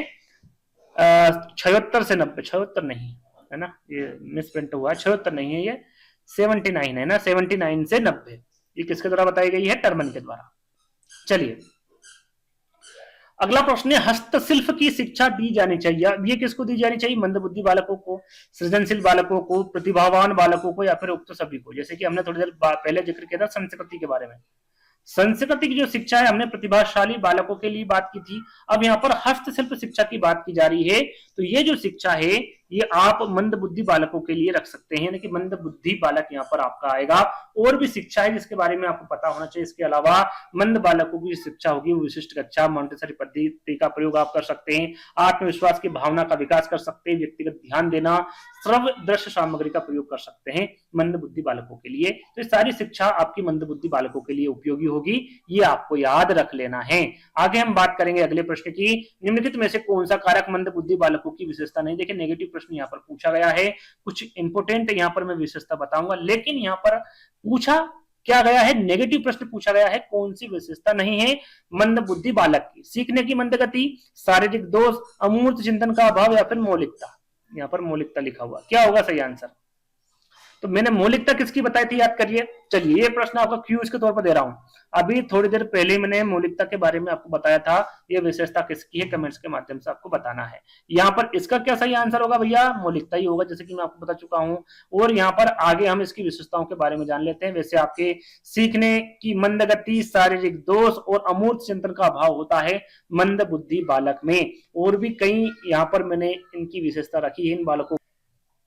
76 से 90, 76 नहीं है ना, ये मिसप्रिंट हुआ है, 76 नहीं है, ये 79 है ना, 79 से 90 ये किसके द्वारा बताई गई है? टर्मन के द्वारा। चलिए अगला प्रश्न है, हस्तशिल्प की शिक्षा दी जानी चाहिए। अब ये किसको दी जानी चाहिए? मंदबुद्धि बालकों को, सृजनशील बालकों को, प्रतिभावान बालकों को, या फिर उक्त सभी को। जैसे कि हमने थोड़ी देर पहले जिक्र किया था संस्कृति के बारे में। संस्कृति की जो शिक्षा है हमने प्रतिभाशाली बालकों के लिए बात की थी। अब यहाँ पर हस्तशिल्प शिक्षा की बात की जा रही है। तो ये जो शिक्षा है ये आप मंदबुद्धि बालकों के लिए रख सकते हैं, यानी कि मंदबुद्धि बालक यहाँ पर आपका आएगा। और भी शिक्षा है जिसके बारे में आपको पता होना चाहिए। इसके अलावा मंद बालकों की शिक्षा होगी वो विशिष्ट कक्षा, मॉन्टेसरी पद्धति का प्रयोग आप कर सकते हैं, आत्मविश्वास की भावना का विकास कर सकते हैं, व्यक्तिगत ध्यान देना, श्रव्य दृश्य सामग्री का प्रयोग कर सकते हैं मंदबुद्धि बालकों के लिए। तो ये सारी शिक्षा आपकी मंदबुद्धि बालकों के लिए उपयोगी होगी, ये आपको याद रख लेना है। आगे हम बात करेंगे अगले प्रश्न की, निम्नलिखित में से कौन सा कारक मंदबुद्धि बालकों की विशेषता नहीं। देखिए नेगेटिव प्रश्न यहाँ पर पूछा गया है, कुछ इंपोर्टेंट यहाँ पर मैं विशेषता बताऊंगा, लेकिन यहाँ पर पूछा क्या गया है, नेगेटिव प्रश्न पूछा गया है, कौन सी विशेषता नहीं है मंदबुद्धि बालक की। सीखने की मंद गति, शारीरिक दोष, अमूर्त चिंतन का अभाव, या फिर मौलिकता। यहाँ पर मौलिकता लिखा हुआ, क्या होगा सही आंसर? तो मैंने मौलिकता किसकी बताई थी, याद करिए। चलिए ये प्रश्न आपका क्यूज के तौर पर दे रहा हूं। अभी थोड़ी देर पहले मैंने मौलिकता के बारे में आपको बताया था, ये विशेषता किसकी है, कमेंट्स के माध्यम से आपको बताना है। यहाँ पर इसका क्या सही आंसर होगा भैया, मौलिकता ही होगा, जैसे कि मैं आपको बता चुका हूं। और यहाँ पर आगे हम इसकी विशेषताओं के बारे में जान लेते हैं। वैसे आपके सीखने की मंद गति, शारीरिक दोष और अमूर्त चिंतन का अभाव होता है मंद बुद्धि बालक में। और भी कई यहाँ पर मैंने इनकी विशेषता रखी है। इन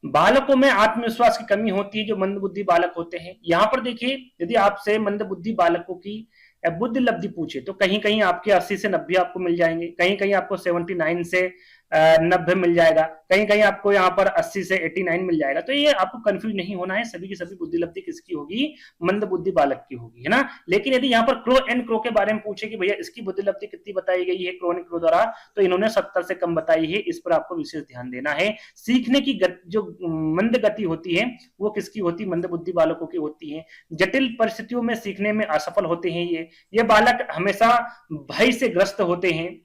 बालकों में आत्मविश्वास की कमी होती है जो मंदबुद्धि बालक होते हैं। यहाँ पर देखिए, यदि आपसे मंदबुद्धि बालकों की बुद्धि लब्धि पूछे तो कहीं कहीं आपके 80 से 90 आपको मिल जाएंगे, कहीं कहीं आपको 79 से 90 मिल जाएगा, कहीं कहीं आपको यहाँ पर 80 से 89 मिल जाएगा। तो ये आपको कंफ्यूज नहीं होना है, सभी की सभी बुद्धि लब्धि किसकी होगी, मंदबुद्धि बालक की होगी, है ना। लेकिन यदि यहाँ पर क्रो एंड क्रो के बारे में पूछे कि भैया इसकी बुद्धि लब्धि कितनी बताई गई है क्रो एंड क्रो द्वारा, तो इन्होंने 70 से कम बताई है। इस पर आपको विशेष ध्यान देना है। सीखने की जो मंद गति होती है वो किसकी होती, मंदबुद्धि बालकों की होती है। जटिल परिस्थितियों में सीखने में असफल होते हैं ये बालक हमेशा भय से ग्रस्त होते हैं,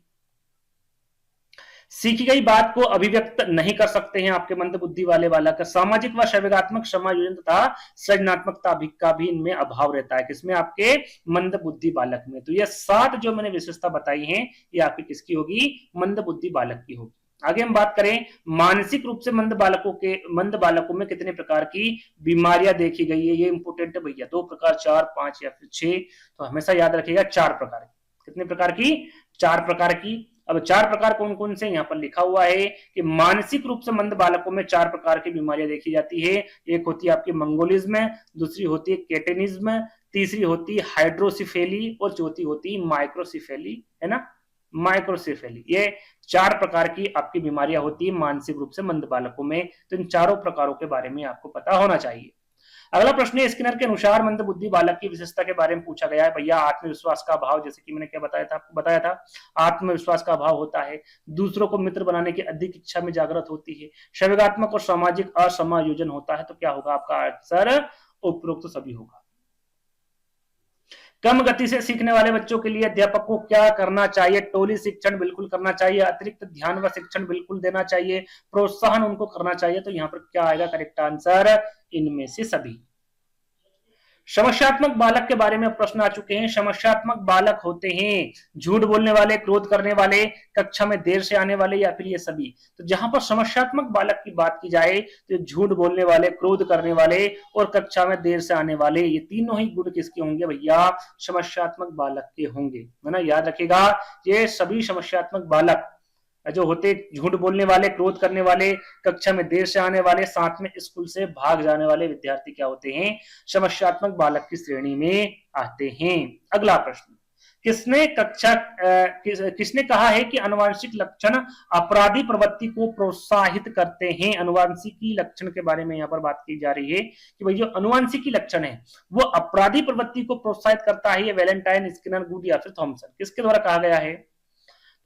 सीखी गई बात को अभिव्यक्त नहीं कर सकते हैं आपके मंदबुद्धि वाले बालक। सामाजिक व संवेगात्मक समायोजन तथा सृजनात्मकता का भी इनमें अभाव रहता है, किसमें, आपके मंदबुद्धि बालक में। तो ये 7 जो मैंने विशेषता बताई हैं ये आपकी किसकी होगी, मंदबुद्धि बालक की होगी। आगे हम बात करें, मानसिक रूप से मंद बालकों में कितने प्रकार की बीमारियां देखी गई है। ये इंपोर्टेंट है भैया, 2 प्रकार, 4, 5 या फिर 6। तो हमेशा याद रखिएगा 4 प्रकार की। कितने प्रकार की, 4 प्रकार की। अब 4 प्रकार कौन कौन से, यहाँ पर लिखा हुआ है कि मानसिक रूप से मंद बालकों में 4 प्रकार की बीमारियां देखी जाती है। एक होती है आपकी मंगोलिज्म, दूसरी होती है केटेनिज्म, तीसरी होती है हाइड्रोसिफेली, और चौथी होती है माइक्रोसिफेली, है ना, माइक्रोसिफेली। ये 4 प्रकार की आपकी बीमारियां होती है मानसिक रूप से मंद बालकों में। तो इन चारों प्रकारों के बारे में आपको पता होना चाहिए। अगला प्रश्न है, स्किनर के अनुसार मंदबुद्धि बालक की विशेषता के बारे में पूछा गया है। भैया आत्मविश्वास का अभाव, जैसे कि मैंने क्या बताया था, आपको बताया था आत्मविश्वास का अभाव होता है, दूसरों को मित्र बनाने की अधिक इच्छा में जागृत होती है, संवेगात्मक और सामाजिक असमायोजन होता है। तो क्या होगा आपका आंसर, उपरोक्त सभी होगा। कम गति से सीखने वाले बच्चों के लिए अध्यापक को क्या करना चाहिए, टोली शिक्षण बिल्कुल करना चाहिए, अतिरिक्त ध्यान व शिक्षण बिल्कुल देना चाहिए, प्रोत्साहन उनको करना चाहिए। तो यहाँ पर क्या आएगा करेक्ट आंसर, इनमें से सभी। समस्यात्मक बालक के बारे में प्रश्न आ चुके हैं। समस्यात्मक बालक होते हैं झूठ बोलने वाले, क्रोध करने वाले, कक्षा में देर से आने वाले, या फिर ये सभी। तो जहां पर समस्यात्मक बालक की बात की जाए तो झूठ बोलने वाले, क्रोध करने वाले और कक्षा में देर से आने वाले, ये तीनों ही गुण किसके होंगे भैया, समस्यात्मक बालक के होंगे, है ना। याद रखिएगा ये सभी समस्यात्मक बालक जो होते, झूठ बोलने वाले, क्रोध करने वाले, कक्षा में देर से आने वाले, साथ में स्कूल से भाग जाने वाले विद्यार्थी क्या होते हैं, समस्यात्मक बालक की श्रेणी में आते हैं। अगला प्रश्न, किसने कहा है कि अनुवांशिक लक्षण अपराधी प्रवृत्ति को प्रोत्साहित करते हैं। अनुवांशिकी लक्षण के बारे में यहाँ पर बात की जा रही है कि भाई जो अनुवांशिकी लक्षण है वो अपराधी प्रवृत्ति को प्रोत्साहित करता है। ये वैलेंटाइन, स्किनर, गुड या फिर थॉमसन, किसके द्वारा कहा गया है।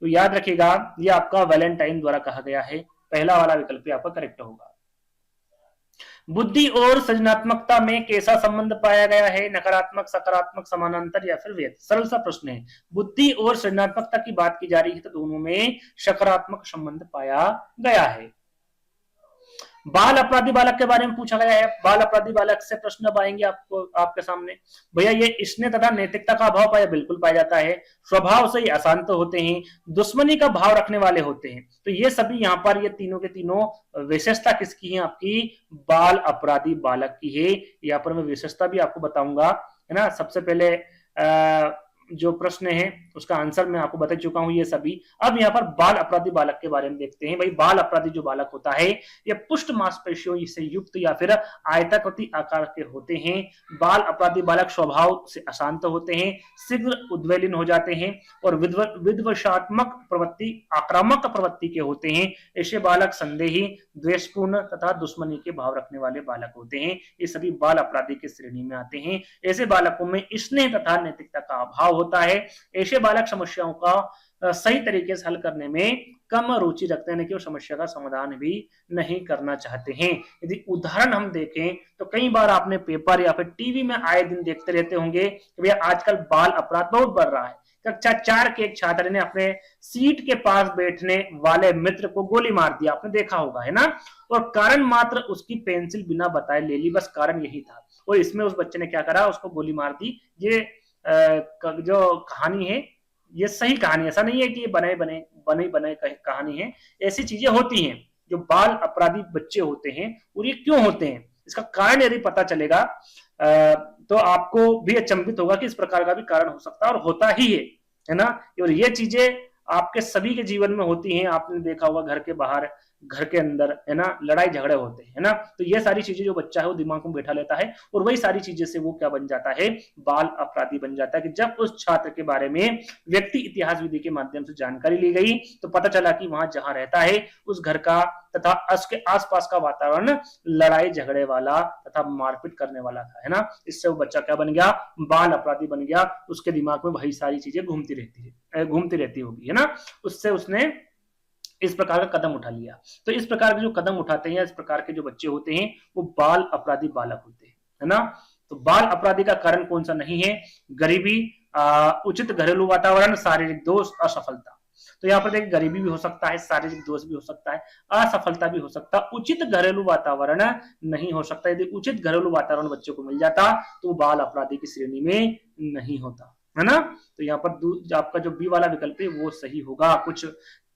तो याद रखिएगा ये आपका वैलेंटाइन द्वारा कहा गया है, पहला वाला विकल्प आपका करेक्ट होगा। बुद्धि और सृजनात्मकता में कैसा संबंध पाया गया है, नकारात्मक, सकारात्मक, समानांतर या फिर वेद। सरल सा प्रश्न है। बुद्धि और सृजनात्मकता की बात की जा रही है तो दोनों में सकारात्मक संबंध पाया गया है। बाल अपराधी बालक के बारे में पूछा गया है। बाल अपराधी बालक से प्रश्न अब आएंगे आपको आपके सामने। भैया ये स्नेह तथा नैतिकता का अभाव पाया, बिल्कुल पाया जाता है। स्वभाव से ही अशांत होते हैं, दुश्मनी का भाव रखने वाले होते हैं। तो ये सभी यहाँ पर ये तीनों के तीनों विशेषता किसकी है? आपकी बाल अपराधी बालक की है। यहाँ पर मैं विशेषता भी आपको बताऊंगा, है ना। सबसे पहले जो प्रश्न है उसका आंसर मैं आपको बता चुका हूं ये सभी। अब यहाँ पर बाल अपराधी बालक के बारे में देखते हैं। भाई बाल अपराधी जो बालक होता है ये पुष्ट मांसपेशियों से युक्त या फिर आयताकृति आकार के होते हैं। बाल अपराधी बालक स्वभाव से अशांत होते हैं, शीघ्र उद्वेलिन हो जाते हैं और विध्वंसात्मक प्रवृत्ति, आक्रामक प्रवृत्ति के होते हैं। ऐसे बालक संदेही, द्वेषपूर्ण तथा दुश्मनी के भाव रखने वाले बालक होते हैं। ये सभी बाल अपराधी की श्रेणी में आते हैं। ऐसे बालकों में स्नेह तथा नैतिकता का अभाव होता है। ऐसे बालक समस्याओं का सही तरीके से हल करने में कम रुचि रखते हैं कि वो समस्या का समाधान भी नहीं करना चाहते हैं। यदि उदाहरण हम देखें तो कई बार आपने पेपर या फिर टीवी में आए दिन देखते रहते होंगे कि भैया आजकल बाल अपराध बहुत बढ़ रहा है। कक्षा 4 के एक छात्र ने अपने सीट के पास बैठने वाले मित्र को गोली मार दिया, आपने देखा होगा, है ना। और कारण मात्र उसकी पेंसिल बिना बताए ले ली, बस कारण यही था। और इसमें उस बच्चे ने क्या करा, उसको गोली मार दी। ये जो कहानी है ये सही कहानी, ऐसा नहीं है कि ये बने कहानी है। ऐसी चीजें होती हैं जो बाल अपराधी बच्चे होते हैं। और ये क्यों होते हैं, इसका कारण यदि पता चलेगा तो आपको भी अचंभित होगा कि इस प्रकार का भी कारण हो सकता है और होता ही है ना। और ये चीजें आपके सभी के जीवन में होती हैं। आपने देखा होगा घर के बाहर, घर के अंदर, है ना, लड़ाई झगड़े होते हैं, है ना। तो ये सारी चीजें जो बच्चा है वो दिमाग में बैठा लेता है और वही सारी चीजें से वो क्या बन जाता है, बाल अपराधी बन जाता है। कि जब उस छात्र के बारे में व्यक्ति इतिहास विधि के माध्यम से जानकारी ली गई तो पता चला कि वहां जहां रहता है उस घर का तथा उसके आसपास का वातावरण लड़ाई झगड़े वाला तथा मारपीट करने वाला था, है ना। इससे वो बच्चा क्या बन गया, बाल अपराधी बन गया। उसके दिमाग में वही सारी चीजें घूमती रहती होगी, है ना। उससे उसने इस प्रकार का कदम उठा लिया। तो इस प्रकार के जो कदम उठाते हैं, इस प्रकार के जो बच्चे होते हैं वो बाल अपराधी बालक होते हैं, है ना। तो बाल अपराधी का कारण कौन सा नहीं है? गरीबी, उचित घरेलू वातावरण, शारीरिक दोष, असफलता। तो यहाँ पर देखिए गरीबी भी हो सकता है, शारीरिक दोष भी हो सकता है, असफलता भी हो सकता है, उचित घरेलू वातावरण नहीं हो सकता। यदि उचित घरेलू वातावरण बच्चों को मिल जाता तो वो बाल अपराधी की श्रेणी में नहीं होता, है ना। तो यहाँ पर आपका जो बी वाला विकल्प है वो सही होगा। कुछ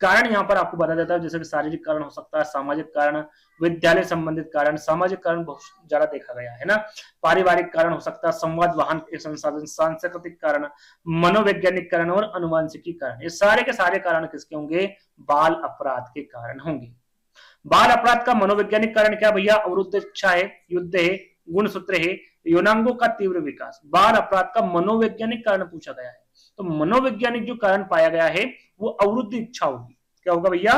कारण यहाँ पर आपको बता देता है, जैसे कि शारीरिक कारण हो सकता है, सामाजिक कारण, विद्यालय संबंधित कारण, सामाजिक कारण बहुत ज्यादा देखा गया है ना। पारिवारिक कारण हो सकता है, संवाद वाहन के संसाधन, सांस्कृतिक कारण, मनोवैज्ञानिक कारण और अनुवांशिकी कारण। ये सारे के सारे कारण किसके होंगे? बाल अपराध के कारण होंगे। बाल अपराध का मनोवैज्ञानिक कारण क्या भैया? अवरुद्ध इच्छा है, युद्ध है, गुणसूत्र है, यौनांगों का तीव्र विकास। बाल अपराध का मनोवैज्ञानिक कारण पूछा गया है। तो मनोवैज्ञानिक जो कारण पाया गया है वो अवरुद्ध इच्छा होगी। क्या होगा भैया?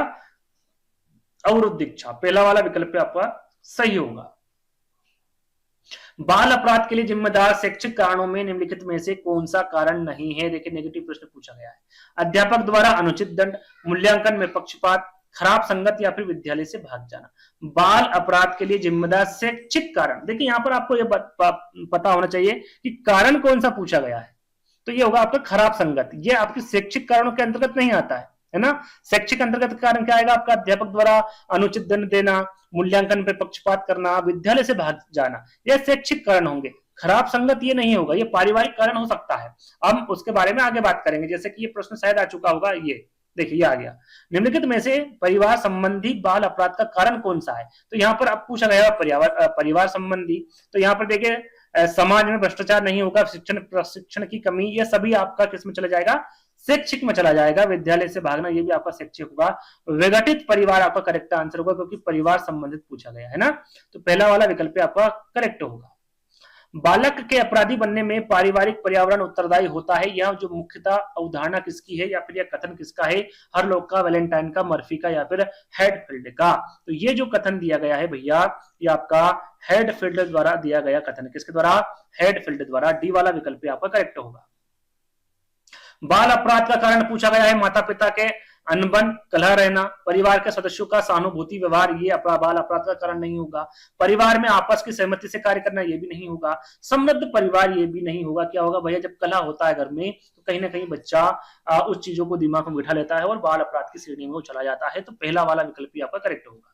अवरुद्ध इच्छा। पहला वाला विकल्प आपका सही होगा। बाल अपराध के लिए जिम्मेदार शैक्षिक कारणों में निम्नलिखित में से कौन सा कारण नहीं है? देखिए नेगेटिव प्रश्न पूछा गया है। अध्यापक द्वारा अनुचित दंड, मूल्यांकन में पक्षपात, खराब संगत या फिर विद्यालय से भाग जाना। बाल अपराध के लिए जिम्मेदार शैक्षिक कारण, देखिए यहां पर आपको यह पता होना चाहिए कि कारण कौन सा पूछा गया है। तो ये होगा आपका खराब संगत। ये आपके शैक्षिक कारणों के अंतर्गत नहीं आता है ना। शैक्षिक अंतर्गत कारण क्या आएगा आपका? अध्यापक द्वारा अनुचित दंड देना, मूल्यांकन पर पक्षपात करना, विद्यालय से भाग जाना, ये शैक्षिक कारण होंगे। खराब संगत ये नहीं होगा, ये पारिवारिक कारण हो सकता है। हम उसके बारे में आगे बात करेंगे। जैसे कि ये प्रश्न शायद आ चुका होगा, ये देखिए आ गया। निम्नलिखित में से परिवार संबंधी बाल अपराध का कारण कौन सा है? तो यहाँ पर अब पूछा गया परिवार संबंधी। तो यहाँ पर देखिए समाज में भ्रष्टाचार नहीं होगा, प्रशिक्षण की कमी, ये सभी आपका किसमें चला जाएगा? शैक्षिक में चला जाएगा। विद्यालय से भागना ये भी आपका शैक्षिक होगा। विघटित परिवार आपका करेक्ट आंसर होगा क्योंकि परिवार संबंधित पूछा गया है ना। तो पहला वाला विकल्प आपका करेक्ट होगा। बालक के अपराधी बनने में पारिवारिक पर्यावरण उत्तरदायी होता है। यह जो मुख्यतः अवधारणा किसकी है या फिर यह कथन किसका है? हरलॉक का, वैलेंटाइन का, मर्फी का या फिर हेडफील्ड का? तो ये जो कथन दिया गया है भैया ये आपका हेडफील्ड द्वारा दिया गया कथन। किसके द्वारा? हेडफील्ड द्वारा। डी वाला विकल्प आपका करेक्ट होगा। बाल अपराध का कारण पूछा गया है माता पिता के अनबन, कलह रहना, परिवार के सदस्यों का सहानुभूति व्यवहार, ये बाल अपराध का कारण नहीं होगा। परिवार में आपस की सहमति से कार्य करना, ये भी नहीं होगा। समृद्ध परिवार, ये भी नहीं होगा। क्या होगा भैया? जब कलह होता है घर में तो कहीं ना कहीं बच्चा उस चीजों को दिमाग में बिठा लेता है और बाल अपराध की श्रेणी में वो चला जाता है। तो पहला वाला विकल्प आपका करेक्ट होगा।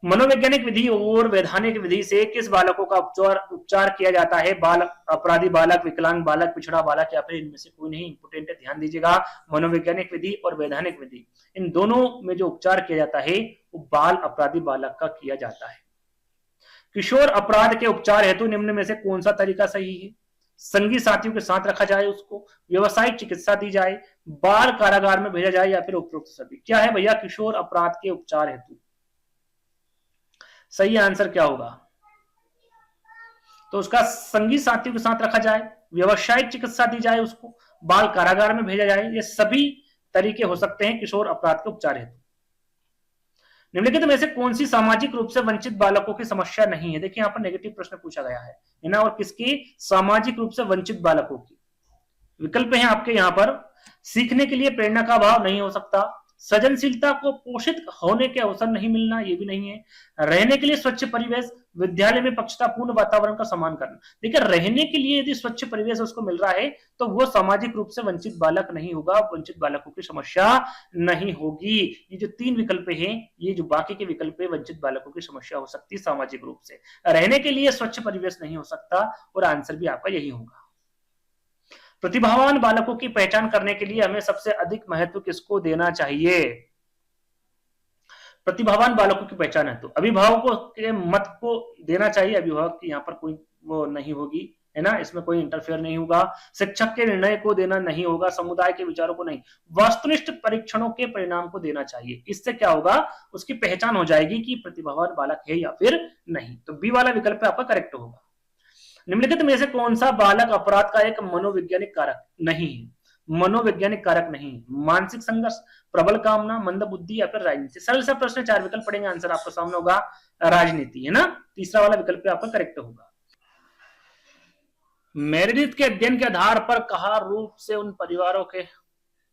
मनोवैज्ञानिक विधि और वैधानिक विधि से किस बालकों का उपचार किया जाता है? बाल अपराधी बालक, विकलांग बालक, पिछड़ा बालक, या फिर इनमें से कोई नहीं? इंपोर्टेंट है, ध्यान दीजिएगा। मनोवैज्ञानिक विधि और वैधानिक विधि, इन दोनों में जो उपचार किया जाता है वो बाल अपराधी बालक का किया जाता है। किशोर अपराध के उपचार हेतु निम्न में से कौन सा तरीका सही है? संगी साथियों के साथ रखा जाए उसको, व्यवसायिक चिकित्सा दी जाए, बाल कारागार में भेजा जाए, या फिर उपरोक्त सभी? क्या है भैया किशोर अपराध के उपचार हेतु? सही आंसर क्या होगा? तो उसका संगी साथियों के साथ रखा जाए, व्यवसायिक चिकित्सा दी जाए उसको, बाल कारागार में भेजा जाए, ये सभी तरीके हो सकते हैं किशोर अपराध के उपचार हेतु। निम्नलिखित में से कौन सी सामाजिक रूप से वंचित बालकों की समस्या नहीं है? देखिए यहाँ पर नेगेटिव प्रश्न पूछा गया है ना, और किसकी? सामाजिक रूप से वंचित बालकों की। विकल्प है आपके यहाँ पर, सीखने के लिए प्रेरणा का अभाव नहीं हो सकता, सृजनशीलता को पोषित होने के अवसर नहीं मिलना, ये भी नहीं है, रहने के लिए स्वच्छ परिवेश, विद्यालय में पक्षतापूर्ण वातावरण का सम्मान करना। देखिए रहने के लिए यदि स्वच्छ परिवेश उसको मिल रहा है तो वो सामाजिक रूप से वंचित बालक नहीं होगा, वंचित बालकों की समस्या नहीं होगी। ये जो 3 विकल्प हैं, ये जो बाकी के विकल्प है, वंचित बालकों की समस्या हो सकती है सामाजिक रूप से। रहने के लिए स्वच्छ परिवेश नहीं हो सकता, और आंसर भी आपका यही होगा। प्रतिभावान बालकों की पहचान करने के लिए हमें सबसे अधिक महत्व किसको देना चाहिए? प्रतिभावान बालकों की पहचान है तो अभिभावकों के मत को देना चाहिए। अभिभावक की यहाँ पर कोई वो नहीं होगी, है ना, इसमें कोई इंटरफेयर नहीं होगा। शिक्षक के निर्णय को देना नहीं होगा, समुदाय के विचारों को नहीं, वस्तुनिष्ठ परीक्षणों के परिणाम को देना चाहिए। इससे क्या होगा? उसकी पहचान हो जाएगी कि प्रतिभावान बालक है या फिर नहीं। तो बी वाला विकल्प आपका करेक्ट होगा। निम्नलिखित में से कौन सा बालक अपराध का एक मनोवैज्ञानिक कारक नहीं है? मनोवैज्ञानिक कारक नहीं है। मानसिक संघर्ष, प्रबल कामना, मंद बुद्धि, या फिर राजनीति? सरल सा प्रश्न, 4 विकल्प पढ़ेंगे, आंसर आपके सामने होगा राजनीति, है ना। तीसरा वाला विकल्प आपका करेक्ट होगा। मेरिडिथ के अध्ययन के आधार पर कहा रूप से उन परिवारों के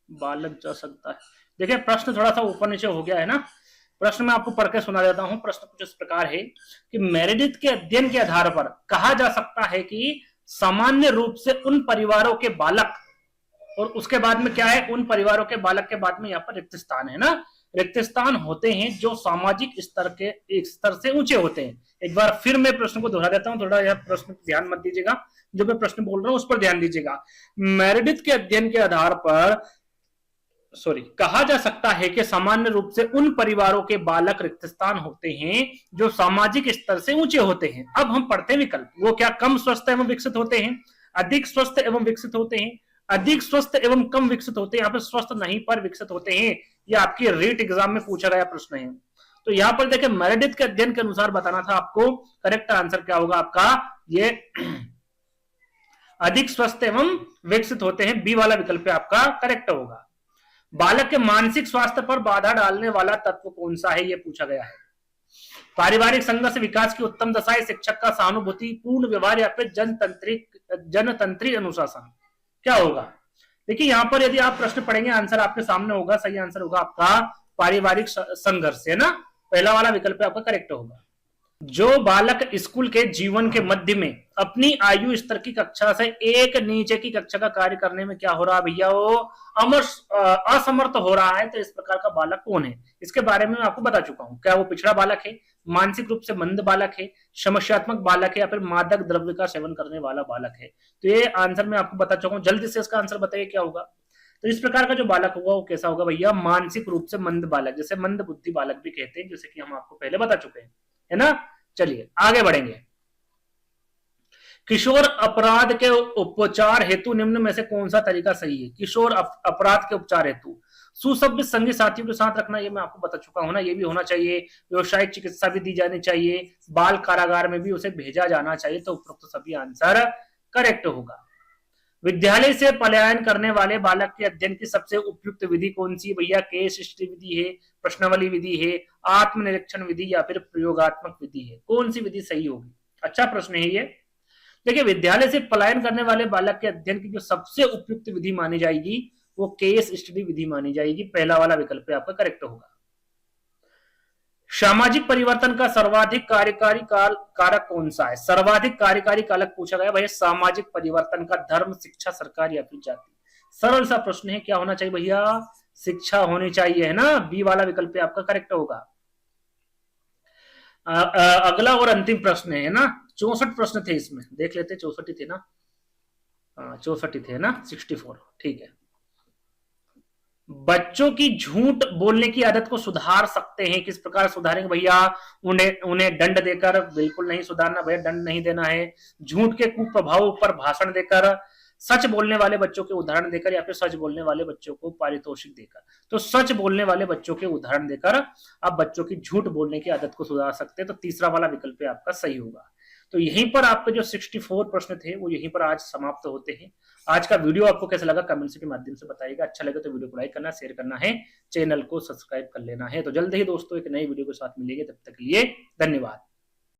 बालक जा सकता है? देखिए प्रश्न थोड़ा सा ऊपर नीचे हो गया है ना, प्रश्न मैं आपको पढ़ के सुना देता हूं। प्रश्न कुछ इस प्रकार है कि मेरिडिथ के अध्ययन के आधार पर कहा जा सकता है कि सामान्य रूप से उन परिवारों के बालक, और उसके बाद में क्या है? उन परिवारों के बालक के बाद में यहाँ पर रिक्त स्थान है ना, रिक्त स्थान होते हैं जो सामाजिक स्तर के एक स्तर से ऊंचे होते हैं। एक बार फिर मैं प्रश्न को दोहरा देता हूं, थोड़ा यह प्रश्न ध्यान मत दीजिएगा, जो मैं प्रश्न बोल रहा हूं उस पर ध्यान दीजिएगा। मेरिडिथ के अध्ययन के आधार पर कहा जा सकता है कि सामान्य रूप से उन परिवारों के बालक रिक्त स्थान होते हैं जो सामाजिक स्तर से ऊंचे होते हैं। अब हम पढ़ते हैं विकल्प, वो क्या कम स्वस्थ एवं विकसित होते हैं, अधिक स्वस्थ एवं विकसित होते हैं, अधिक स्वस्थ एवं कम विकसित होते हैं, यहाँ पर स्वस्थ नहीं पर विकसित होते हैं। ये आपकी रीट एग्जाम में पूछा गया प्रश्न है। तो यहाँ पर देखिए मेरिडिथ के अध्ययन के अनुसार बताना था आपको, करेक्ट आंसर क्या होगा आपका? ये अधिक स्वस्थ एवं विकसित होते हैं, बी वाला विकल्प आपका करेक्ट होगा। बालक के मानसिक स्वास्थ्य पर बाधा डालने वाला तत्व कौन सा है? यह पूछा गया है। पारिवारिक संघर्ष, विकास की उत्तम दशाएं, शिक्षक का सहानुभूति पूर्ण व्यवहार, या फिर जनतंत्री अनुशासन? क्या होगा? देखिए यहां पर यदि आप प्रश्न पढ़ेंगे आंसर आपके सामने होगा, सही आंसर होगा आपका पारिवारिक संघर्ष, है ना, पहला वाला विकल्प आपका करेक्ट होगा। जो बालक स्कूल के जीवन के मध्य में अपनी आयु स्तर की कक्षा से एक नीचे की कक्षा का कार्य करने में क्या हो रहा है भैया? वो असमर्थ हो रहा है। तो इस प्रकार का बालक कौन है? इसके बारे में मैं आपको बता चुका हूं। क्या वो पिछड़ा बालक है, मानसिक रूप से मंद बालक है, समस्यात्मक बालक है, या फिर मादक द्रव्य का सेवन करने वाला बालक है? तो ये आंसर मैं आपको बता चुका हूं, जल्दी से इसका आंसर बताइए क्या होगा। तो इस प्रकार का जो बालक होगा वो कैसा होगा भैया? मानसिक रूप से मंद बालक, जैसे मंद बुद्धि बालक भी कहते हैं, जैसे कि हम आपको पहले बता चुके हैं, है ना। चलिए आगे बढ़ेंगे। किशोर अपराध के उपचार हेतु निम्न में से कौन सा तरीका सही है? किशोर अपराध के उपचार हेतु सुसभ्य संगी साथियों के साथ रखना, ये मैं आपको बता चुका हूं ना, ये भी होना चाहिए। व्यवसायिक चिकित्सा भी दी जानी चाहिए, बाल कारागार में भी उसे भेजा जाना चाहिए। तो उपरोक्त सभी आंसर करेक्ट होगा। विद्यालय से पलायन करने वाले बालक के अध्ययन की सबसे उपयुक्त विधि कौन सी भैया? केस स्टडी विधि है, प्रश्नावली विधि है, आत्मनिरीक्षण विधि, या फिर प्रयोगात्मक विधि है? कौन सी विधि सही होगी? अच्छा प्रश्न है ये। देखिए विद्यालय से पलायन करने वाले बालक के अध्ययन की जो सबसे उपयुक्त विधि मानी जाएगी वो केस स्टडी विधि मानी जाएगी, पहला वाला विकल्प आपका करेक्ट होगा। सामाजिक परिवर्तन का सर्वाधिक कार्यकारी कारक कौन सा है? सर्वाधिक कार्यकारी कारक पूछा गया भैया सामाजिक परिवर्तन का, धर्म, शिक्षा, सरकार, या फिर जाति? सरल सा प्रश्न है, क्या होना चाहिए भैया? शिक्षा होनी चाहिए, है ना, बी वाला विकल्प आपका करेक्ट होगा। अगला और अंतिम प्रश्न है ना, 64 प्रश्न थे इसमें, देख लेते, 64 ही थे ना, 64 ही थे ना, 64, ठीक है। बच्चों की झूठ बोलने की आदत को सुधार सकते हैं, किस प्रकार सुधारेंगे भैया? उन्हें उन्हें दंड देकर बिल्कुल नहीं सुधारना भैया, दंड नहीं देना है। झूठ के कुप्रभावों पर भाषण देकर, सच बोलने वाले बच्चों के उदाहरण देकर, या फिर सच बोलने वाले बच्चों को पारितोषिक देकर। तो सच बोलने वाले बच्चों के उदाहरण देकर आप बच्चों की झूठ बोलने की आदत को सुधार सकते हैं। तो तीसरा वाला विकल्प आपका सही होगा। तो यहीं पर आपके जो 64 प्रश्न थे वो यहीं पर आज समाप्त होते हैं। आज का वीडियो आपको कैसा लगा कमेंट्स के माध्यम से बताइएगा। अच्छा लगे तो वीडियो को लाइक करना, शेयर करना है, चैनल को सब्सक्राइब कर लेना है। तो जल्द ही दोस्तों एक नई वीडियो के साथ मिलेंगे, तब तक के लिए धन्यवाद।